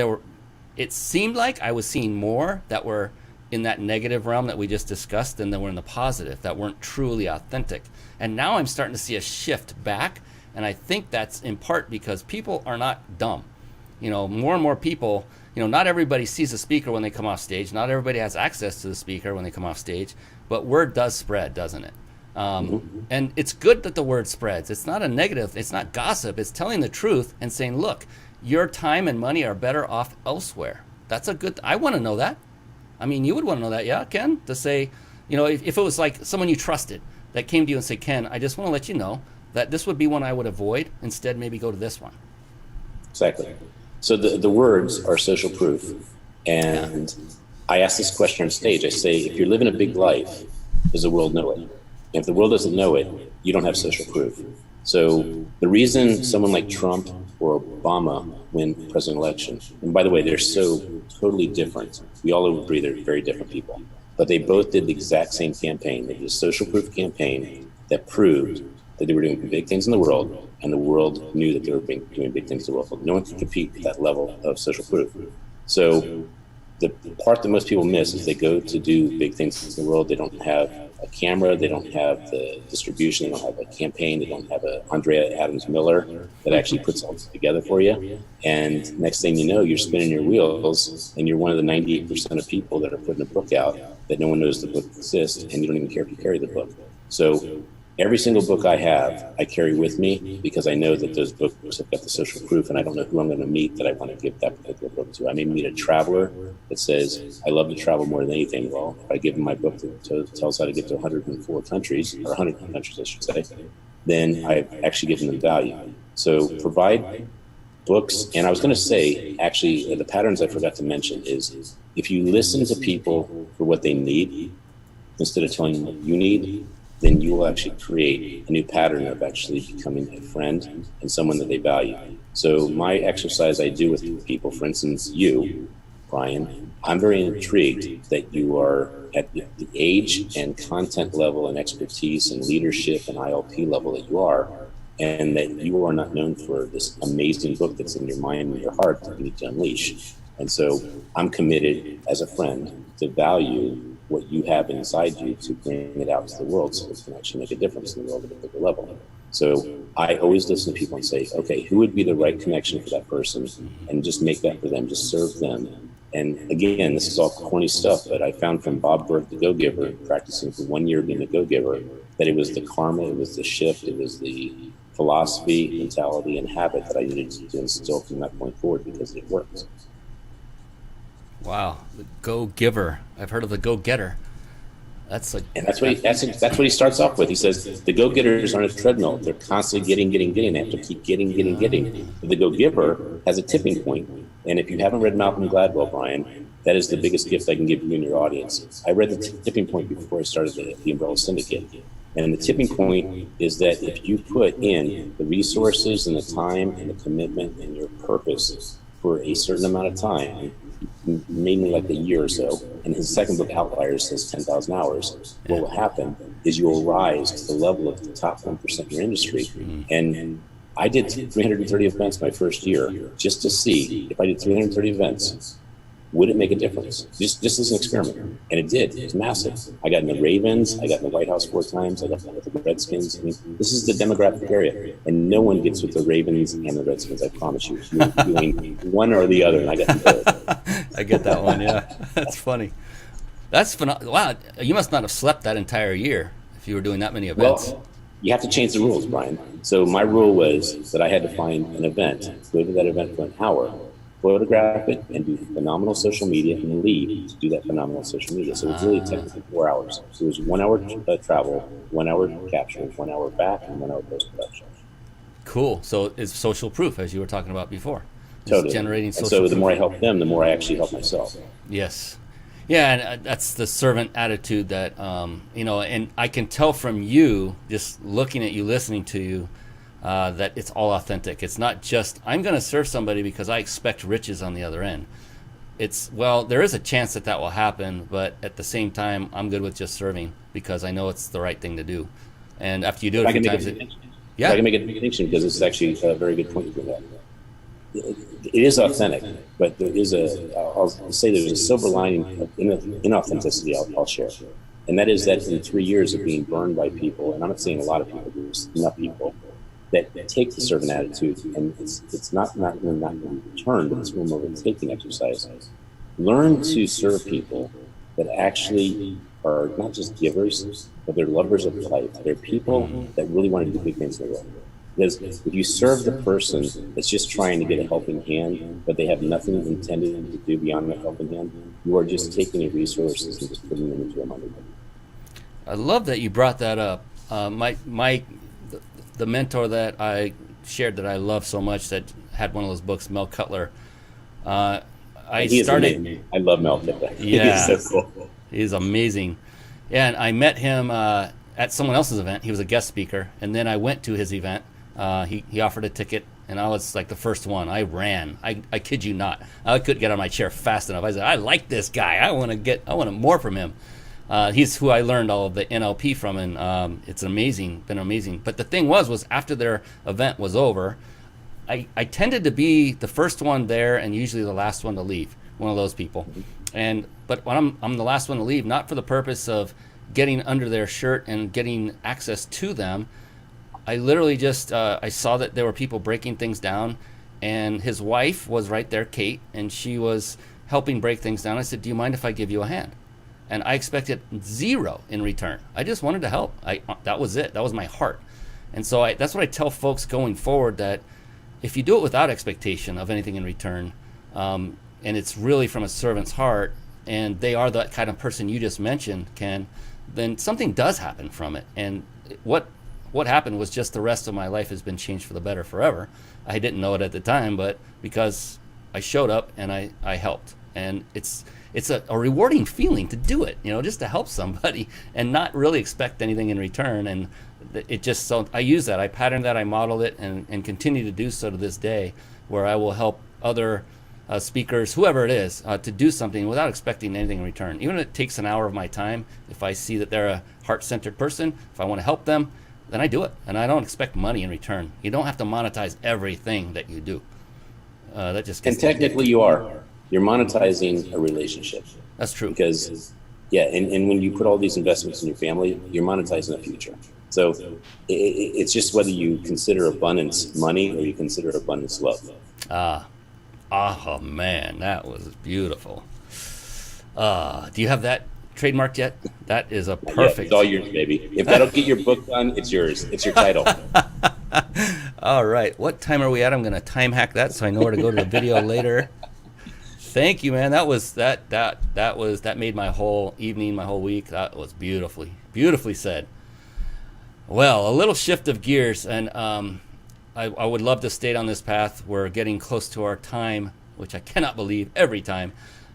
it seemed like I was seeing more that were in that negative realm that we just discussed than that were in the positive, that weren't truly authentic. And now I'm starting to see a shift back. And I think that's in part because people are not dumb. More and more people, not everybody sees a speaker when they come off stage. Not everybody has access to the speaker when they come off stage. But word does spread, doesn't it? And it's good that the word spreads. It's not a negative. It's not gossip. It's telling the truth and saying, look, your time and money are better off elsewhere. That's a good, I want to know that. I mean, you would want to know that, yeah, Ken? To say, if it was like someone you trusted that came to you and said, Ken, I just want to let you know that this would be one I would avoid. Instead, maybe go to this one. Exactly. So the words are social proof. And I ask this question on stage. I say, if you're living a big life, does the world know it? And if the world doesn't know it, you don't have social proof. So the reason someone like Trump or Obama win president election, and by the way, they're so totally different. We all agree they're very different people. But they both did the exact same campaign. They did a social proof campaign that proved that they were doing big things in the world, and the world knew that they were doing big things in the world. No one could compete at that level of social proof. So the part that most people miss is they go to do big things in the world. They don't have a camera. They don't have the distribution. They don't have a campaign. They don't have a Andrea Adams Miller that actually puts all this together for you. And next thing you know, you're spinning your wheels, and you're one of the 98% of people that are putting a book out that no one knows the book exists, and you don't even care if you carry the book. So every single book I have, I carry with me because I know that those books have got the social proof, and I don't know who I'm going to meet that I want to give that particular book to. I may meet a traveler that says, I love to travel more than anything. Well, if I give them my book that tells how to get to 104 countries, or 100 countries, I should say, then I've actually given them value. So provide books. And I was going to say, actually, the patterns I forgot to mention is if you listen to people for what they need, instead of telling them what you need, then you will actually create a new pattern of actually becoming a friend and someone that they value. So my exercise I do with people, for instance, you, Brian, I'm very intrigued that you are at the age and content level and expertise and leadership and ILP level that you are, and that you are not known for this amazing book that's in your mind and your heart that you need to unleash. And so I'm committed as a friend to value what you have inside you to bring it out to the world so it can actually make a difference in the world at a bigger level. So I always listen to people and say, okay, who would be the right connection for that person? And just make that for them, just serve them. And again, this is all corny stuff, but I found from Bob Burke, the go-giver, practicing for 1 year being a go-giver, that it was the karma, it was the shift, it was the philosophy, mentality, and habit that I needed to instill from that point forward because it worked. Wow, the go-giver. I've heard of the go-getter. That's like, and that's what he starts off with. He says the go-getters aren't a treadmill. They're constantly getting. They have to keep getting. But the go-giver has a tipping point. And if you haven't read Malcolm Gladwell, Brian, that is the biggest gift I can give you and your audience. I read the tipping point before I started the Umbrella Syndicate. And the tipping point is that if you put in the resources and the time and the commitment and your purpose for a certain amount of time, maybe like a year or so, and his second book, Outliers, says 10,000 hours, what will happen is you will rise to the level of the top 1% in your industry. And I did 330 events my first year just to see if I did 330 events, would it make a difference? Just as an experiment. And it did. It was massive. I got in the Ravens. I got in the White House 4 times. I got with the Redskins. I mean, this is the demographic area. And no one gets with the Ravens and the Redskins, I promise you. You're doing one or the other, and I got the I get that one, yeah. That's funny. That's phenomenal. Wow, you must not have slept that entire year if you were doing that many events. Well, you have to change the rules, Brian. So my rule was that I had to find an event, go to that event for an hour, photograph it, and do phenomenal social media, and leave to do that phenomenal social media. So it was really technically 4 hours. So it was 1 hour travel, 1 hour capture, 1 hour back, and 1 hour post-production. Cool. So it's social proof, as you were talking about before. It's totally. Generating social proof. So the proof. more I help them, the more I actually help myself. Yes. Yeah, and that's the servant attitude that, and I can tell from you, just looking at you, listening to you, that it's all authentic. It's not just, I'm going to serve somebody because I expect riches on the other end. It's, well, there is a chance that will happen, but at the same time, I'm good with just serving because I know it's the right thing to do. And after you do it a few times, I can make a distinction because it's actually a very good point you bring up. It is authentic, but there is I'll say there's a silver lining of inauthenticity I'll share. And that is that in 3 years of being burned by people, and I'm not saying a lot of people, there's enough people that take the servant attitude, and it's not in return, but it's more of a taking exercise. Learn to serve people that actually are not just givers, but they're lovers of life. They're people that really want to do big things in the world. Because if you serve the person that's just trying to get a helping hand, but they have nothing intended to do beyond that helping hand, you are just taking your resources and just putting them into a money. I love that you brought that up. The mentor that I shared that I love so much that had one of those books, Mel Cutler. I love Mel Cutler. Yeah, he's so cool. He's amazing. Yeah, and I met him at someone else's event. He was a guest speaker, and then I went to his event. He offered a ticket, and I was like the first one. I ran. I kid you not. I couldn't get out of my chair fast enough. I said, I like this guy. I want more from him. He's who I learned all of the NLP from, and it's been amazing. But the thing was after their event was over, I tended to be the first one there and usually the last one to leave, one of those people. But when I'm the last one to leave, not for the purpose of getting under their shirt and getting access to them. I literally just I saw that there were people breaking things down, and his wife was right there, Kate, and she was helping break things down. I said, "Do you mind if I give you a hand?" And I expected zero in return. I just wanted to help. That was it. That was my heart. And so that's what I tell folks going forward, that if you do it without expectation of anything in return, and it's really from a servant's heart, and they are that kind of person you just mentioned, Ken, then something does happen from it. And what happened was just the rest of my life has been changed for the better forever. I didn't know it at the time, but because I showed up and I helped. And it's a rewarding feeling to do it, just to help somebody and not really expect anything in return. And it just, so I use that, I patterned that, I modeled it, and continue to do so to this day, where I will help other speakers, whoever it is, to do something without expecting anything in return. Even if it takes an hour of my time, if I see that they're a heart-centered person, if I want to help them, then I do it. And I don't expect money in return. You don't have to monetize everything that you do. That just gets, and technically you are. You're monetizing a relationship. That's true. Because, and when you put all these investments in your family, you're monetizing the future. So it's just whether you consider abundance money or you consider abundance love. Oh man, that was beautiful. Do you have that trademarked yet? That is a perfect. Yeah, it's all yours, baby. If that'll get your book done, it's yours. It's your title. All right. What time are we at? I'm going to time hack that so I know where to go to the video later. Thank you, man. That made my whole evening, my whole week. That was beautifully said. Well, a little shift of gears, and I would love to stay on this path. We're getting close to our time, which I cannot believe every time.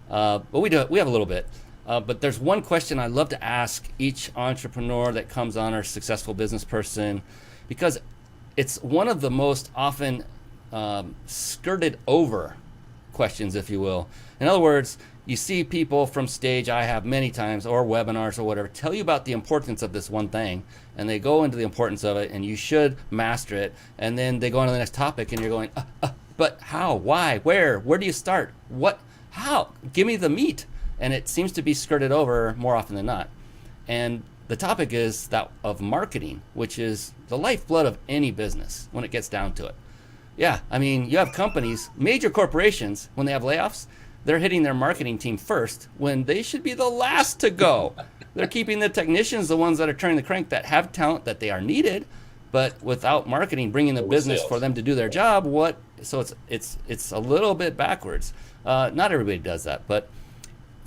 But we have a little bit. But there's one question I love to ask each entrepreneur that comes on, or successful business person, because it's one of the most often skirted over questions, if you will. In other words, you see people from stage, I have many times, or webinars or whatever, tell you about the importance of this one thing, and they go into the importance of it, and you should master it, and then they go on to the next topic, and you're going, but how, why, where do you start, what, how, give me the meat. And it seems to be skirted over more often than not. And the topic is that of marketing, which is the lifeblood of any business when it gets down to it. Yeah, I mean, you have companies, major corporations, when they have layoffs, they're hitting their marketing team first when they should be the last to go. They're keeping the technicians, the ones that are turning the crank, that have talent, that they are needed, but without marketing, bringing the business for them to do their job, so it's a little bit backwards. Not everybody does that, but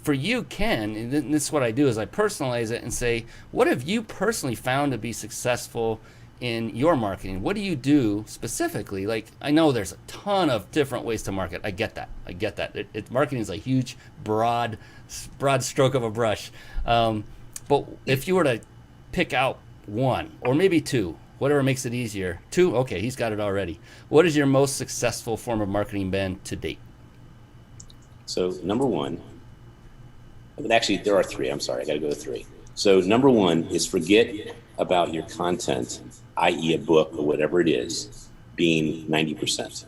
for you, Ken, and this is what I do, is I personalize it and say, what have you personally found to be successful in your marketing? What do you do specifically? Like, I know there's a ton of different ways to market. I get that. Marketing is a huge, broad stroke of a brush. But if you were to pick out one, or maybe two, whatever makes it easier. Two, okay, he's got it already. What is your most successful form of marketing been to date? So number one, actually there are three. I'm sorry, I got to go to three. So number one is forget about your content, i.e. a book or whatever it is, being 90%.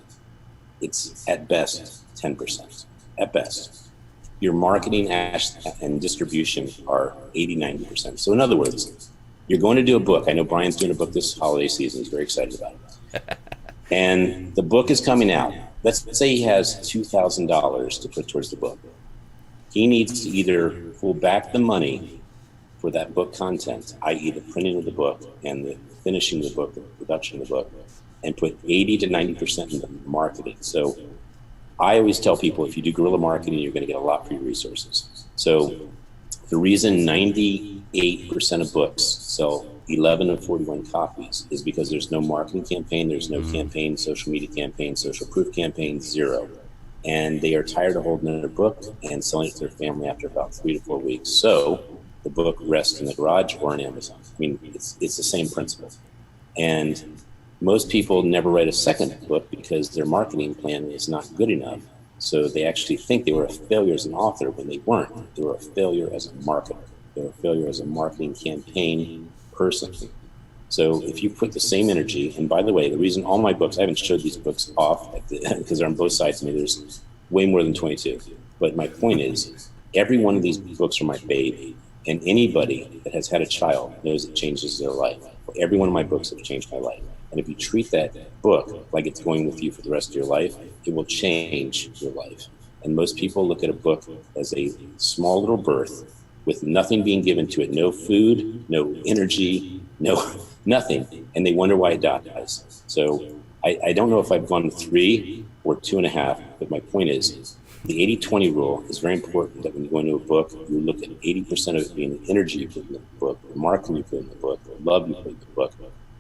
It's at best 10%, at best. Your marketing and distribution are 80, 90%. So in other words, you're going to do a book. I know Brian's doing a book this holiday season. He's very excited about it. And the book is coming out. Let's say he has $2,000 to put towards the book. He needs to either pull back the money for that book content, i.e. the printing of the book and the finishing of the book, the production of the book, and put 80 to 90% into marketing. So I always tell people, if you do guerrilla marketing, you're going to get a lot for your resources. So the reason 98% of books sell 11 of 41 copies is because there's no marketing campaign, there's no campaign, social media campaign, social proof campaign, zero. And they are tired of holding their book and selling it to their family after about 3 to 4 weeks. So the book rests in the garage or on Amazon. I mean, it's the same principle. And most people never write a second book because their marketing plan is not good enough. So they actually think they were a failure as an author when they weren't. They were a failure as a marketer. They were a failure as a marketing campaign person. So if you put the same energy, and by the way, the reason all my books, I haven't showed these books off because they're on both sides of me. There's way more than 22. But my point is, Every one of these books are my baby. And anybody that has had a child knows it changes their life. Every one of my books have changed my life. And if you treat that book like it's going with you for the rest of your life, it will change your life. And most people look at a book as a small little birth with nothing being given to it, no food, no energy, no nothing. And they wonder why it dies. So I don't know if I've gone 3 or 2.5, but my point is the 80-20 rule is very important, that when you go into a book, you look at 80% of it being the energy you put in the book, the marketing you put in the book, the love you put in the book.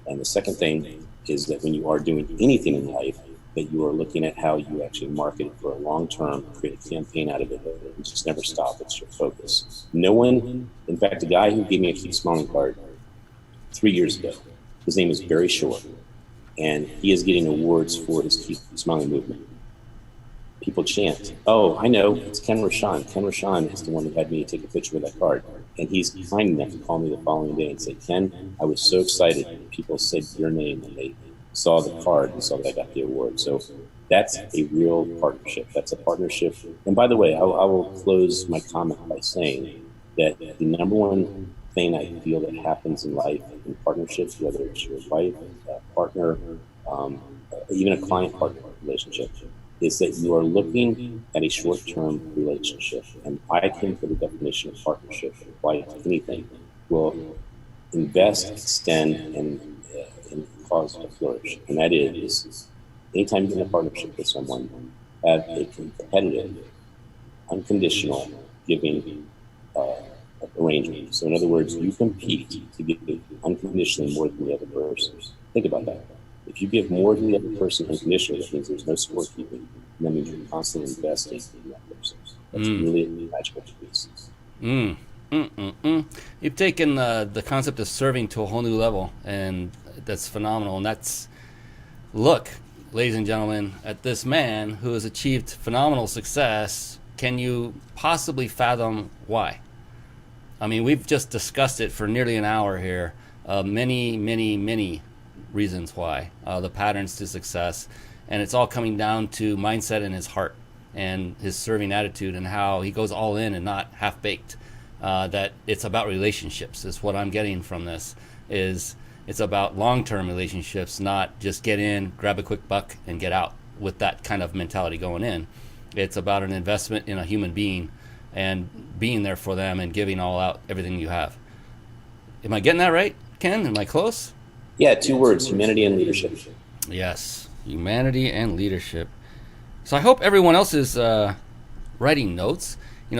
And the second thing is that when you are doing anything in life, that you are looking at how you actually market it for a long term, create a campaign out of it, and just never stop. It's your focus. No one, in fact, the guy who gave me a Keep Smiling card 3 years ago, his name is Barry Shore, and he is getting awards for his Keep Smiling movement. People chant, "Oh, I know, it's Ken Rochon. Ken Rochon is the one who had me take a picture with that card." And he's kind enough to call me the following day and say, "Ken, I was so excited when people said your name and they saw the card and saw that I got the award." So that's a real partnership. That's a partnership. And by the way, I will close my comment by saying that the number one thing I feel that happens in life in partnerships, whether it's your wife, a partner, even a client-partner relationship, is that you are looking at a short-term relationship. And I came for the definition of partnership, apply it to anything, will invest, extend, and cause to flourish. And that is, anytime you're in a partnership with someone, have a competitive, unconditional giving arrangement. So in other words, you compete to give unconditionally more than the other person. Think about that. If you give more than the other person unconditionally, that means there's no scorekeeping. And that means you're constantly investing in that person. That's really a magical piece. You've taken the concept of serving to a whole new level, and that's phenomenal. And that's, look, ladies and gentlemen, at this man who has achieved phenomenal success. Can you possibly fathom why? I mean, we've just discussed it for nearly an hour here. Many reasons why, the patterns to success, and it's all coming down to mindset in his heart and his serving attitude, and how he goes all in and not half-baked. That it's about relationships is what I'm getting from this. Is it's about long-term relationships, not just get in, grab a quick buck, and get out with that kind of mentality going in. It's about an investment in a human being and being there for them and giving all out everything you have. Am I getting that right, Ken? Am I close? Yeah, 2 words, humanity and leadership. Yes, humanity and leadership. So I hope everyone else is writing notes.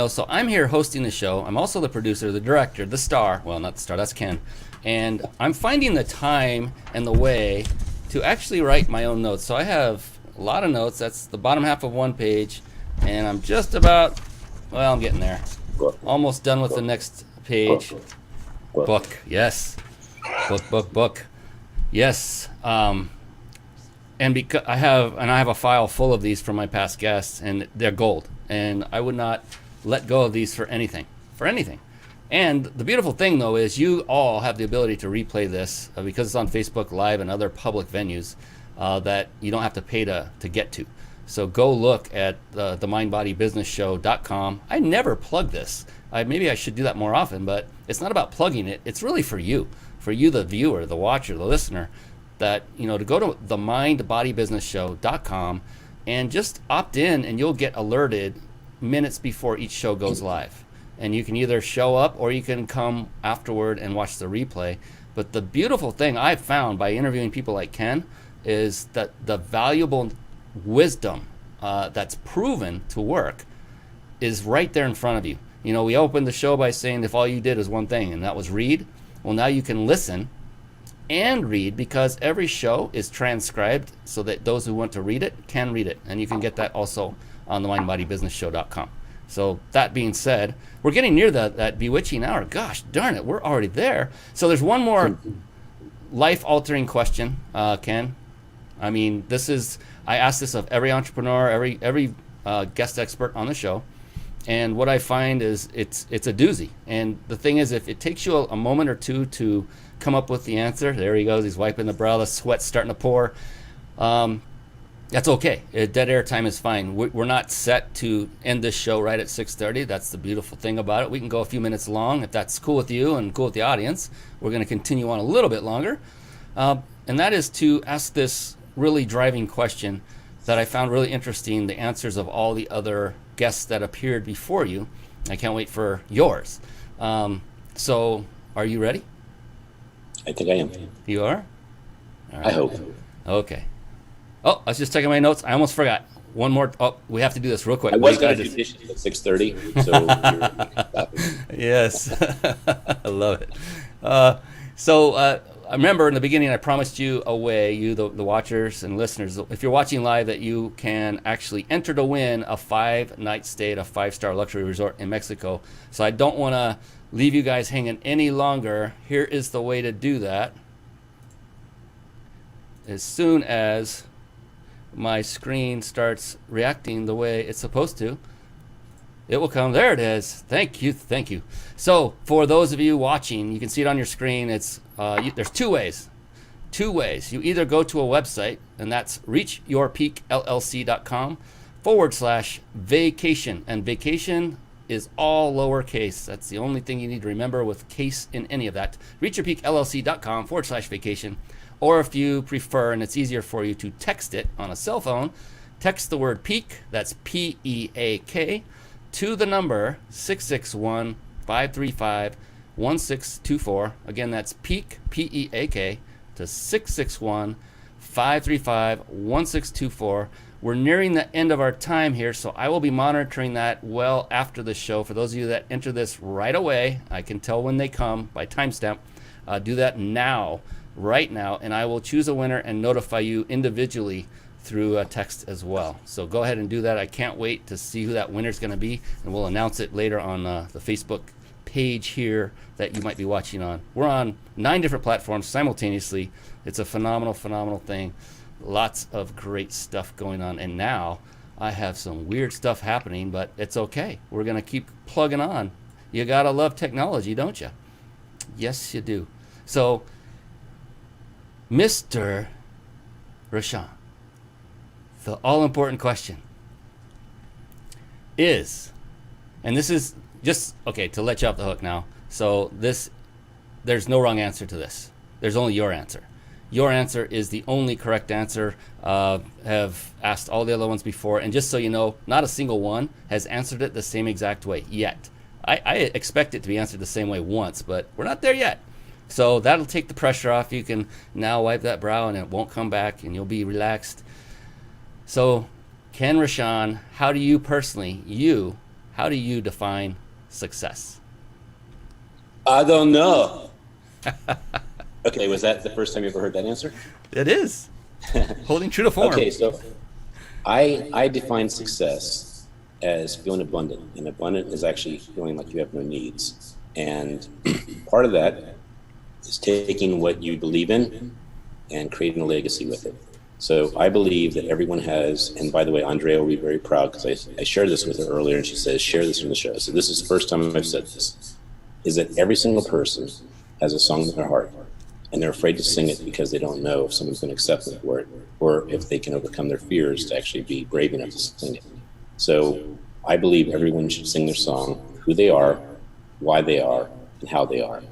So I'm here hosting the show. I'm also the producer, the director, the star. Well, not the star, that's Ken. And I'm finding the time and the way to actually write my own notes. So I have a lot of notes. That's the bottom half of one page. And I'm just about, well, I'm getting there. Almost done with the next page. Book, yes. Book. Yes. And because I have a file full of these from my past guests, and they're gold. And I would not let go of these for anything. And the beautiful thing, though, is you all have the ability to replay this because it's on Facebook Live and other public venues that you don't have to pay to get to. So go look at the mindbodybusinessshow.com. I never plug this. Maybe I should do that more often, but it's not about plugging it. It's really for you, the viewer, the watcher, the listener, that, to go to the mindbodybusinessshow.com and just opt in, and you'll get alerted minutes before each show goes live. And you can either show up or you can come afterward and watch the replay. But the beautiful thing I've found by interviewing people like Ken is that the valuable wisdom that's proven to work is right there in front of you. We opened the show by saying if all you did is one thing, and that was read. Well, now you can listen and read, because every show is transcribed so that those who want to read it can read it. And you can get that also on the mindbodybusinessshow.com. So that being said, we're getting near that bewitching hour. Gosh darn it, we're already there. So there's one more life-altering question, Ken. I mean, I ask this of every entrepreneur, every guest expert on the show. And what I find is it's a doozy. And the thing is, if it takes you a moment or two to come up with the answer, there he goes, he's wiping the brow, the sweat's starting to pour. That's okay. Dead air time is fine. We're not set to end this show right at 6:30. That's the beautiful thing about it. We can go a few minutes long if that's cool with you and cool with the audience. We're going to continue on a little bit longer. And that is to ask this really driving question that I found really interesting, the answers of all the other guests that appeared before you. I can't wait for yours. So are you ready? I think I am. You are? All right. I hope. Okay. Oh, I was just checking my notes. I almost forgot. One more. Oh, we have to do this real quick. I was going to do dishes at 6:30, so you're yes, I love it. I remember in the beginning I promised you a way, you the watchers and listeners, if you're watching live, that you can actually enter to win a 5-night stay at a 5-star luxury resort in Mexico. So I don't want to leave you guys hanging any longer. Here is the way to do that. As soon as my screen starts reacting the way it's supposed to, it will come. There it is. Thank you. So for those of you watching, you can see it on your screen. It's there's two ways. You either go to a website, and that's reachyourpeakllc.com/vacation, and vacation is all lowercase. That's the only thing you need to remember with case in any of that. reachyourpeakllc.com/vacation. Or if you prefer, and it's easier for you to text it on a cell phone, text the word peak, that's PEAK, to the number 661-535-1624. Again, that's peak, PEAK, to 661-535-1624. We're nearing the end of our time here, so I will be monitoring that well after the show. For those of you that enter this right away, I can tell when they come by timestamp. Do that now. Right now, and I will choose a winner and notify you individually through a text as well. So go ahead and do that. I can't wait to see who that winner is going to be, and we'll announce it later on the Facebook page here that you might be watching on. We're on 9 different platforms simultaneously. It's a phenomenal thing. Lots of great stuff going on, and now I have some weird stuff happening, but it's okay. We're going to keep plugging on. You got to love technology, don't you? Yes, you do. So Mr. Rochon, the all-important question is, and this is just, okay, to let you off the hook now. So there's no wrong answer to this. There's only your answer. Your answer is the only correct answer. Have asked all the other ones before, and just so you know, not a single one has answered it the same exact way yet. I expect it to be answered the same way once, but we're not there yet. So that'll take the pressure off. You can now wipe that brow and it won't come back and you'll be relaxed. So Ken Rochon, how do you personally, how do you define success? I don't know. Okay, was that the first time you ever heard that answer? It is. Holding true to form. Okay, so I define success as feeling abundant. And abundant is actually feeling like you have no needs. And part of that is taking what you believe in and creating a legacy with it. So I believe that everyone has, and by the way, Andrea will be very proud because I shared this with her earlier and she says, share this in the show. So this is the first time I've said this, is that every single person has a song in their heart and they're afraid to sing it because they don't know if someone's going to accept them for it or if they can overcome their fears to actually be brave enough to sing it. So I believe everyone should sing their song, who they are, why they are, and how they are.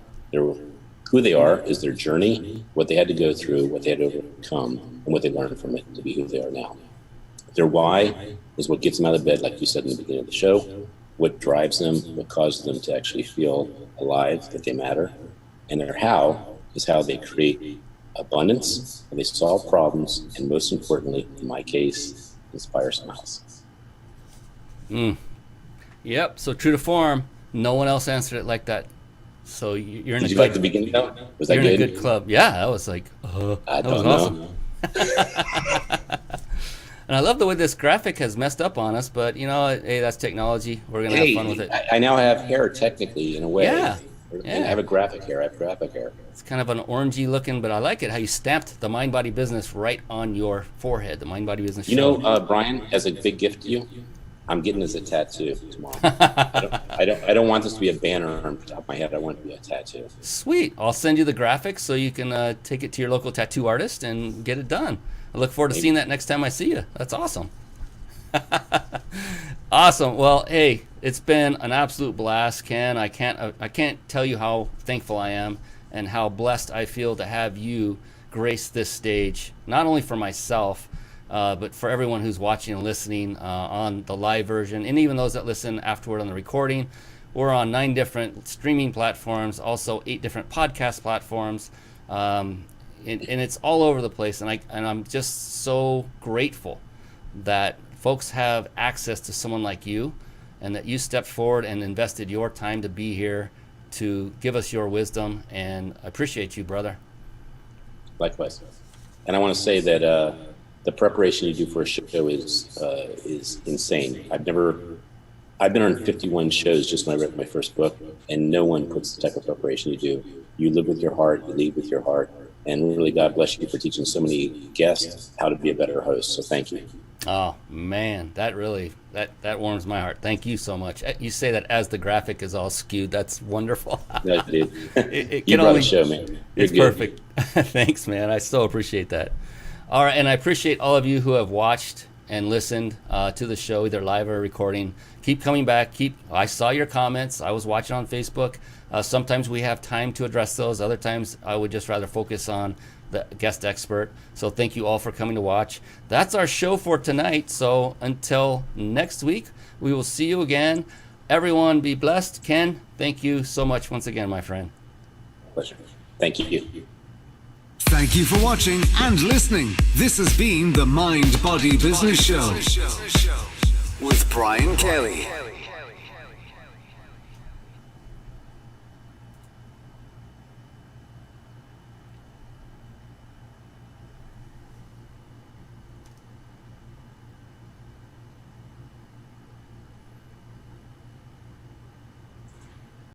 Who they are is their journey, what they had to go through, what they had to overcome, and what they learned from it to be who they are now. Their why is what gets them out of bed, like you said in the beginning of the show, what drives them, what causes them to actually feel alive, that they matter. And their how is how they create abundance, how they solve problems, and most importantly, in my case, inspire smiles. Yep, so true to form, no one else answered it like that. So you're in Did you like the beginning though? Was that you're good? in a good club. Yeah, that was like, I that was don't know. awesome. And I love the way this graphic has messed up on us, but you know, hey, that's technology. We're gonna have fun with it. I now have hair technically in a way. Yeah. And I have a graphic hair. I have graphic hair. It's kind of an orangey looking, but I like it how you stamped the Mind Body Business right on your forehead. The Mind Body Business. You know, Brian, as a big gift to you, I'm getting this a tattoo tomorrow. I don't want this to be a banner on top of my head. I want it to be a tattoo. Sweet. I'll send you the graphics so you can take it to your local tattoo artist and get it done. I look forward to seeing that next time I see you. That's awesome. Awesome. Well, hey, it's been an absolute blast, Ken. I can't tell you how thankful I am and how blessed I feel to have you grace this stage, not only for myself, but for everyone who's watching and listening on the live version, and even those that listen afterward on the recording. We're on 9 different streaming platforms, also 8 different podcast platforms, and it's all over the place. And I'm just so grateful that folks have access to someone like you, and that you stepped forward and invested your time to be here to give us your wisdom. And I appreciate you, brother. Likewise. And I want to say that the preparation you do for a show is insane. I've been on 51 shows just when I wrote my first book, and no one puts the type of preparation you do. You live with your heart, you lead with your heart, and really God bless you for teaching so many guests how to be a better host. So thank you. Oh man, that really that warms my heart. Thank you so much. You say that as the graphic is all skewed. That's wonderful. No, dude. It You brought the show, man. You're It's good. perfect. Thanks, man. I so appreciate that. All right, and I appreciate all of you who have watched and listened to the show, either live or recording. Keep coming back. I saw your comments. I was watching on Facebook. Sometimes we have time to address those. Other times I would just rather focus on the guest expert. So thank you all for coming to watch. That's our show for tonight. So until next week, we will see you again. Everyone be blessed. Ken, thank you so much once again, my friend. Pleasure. Thank you. Thank you for watching and listening. This has been the Mind Body Business Show with Brian Kelly.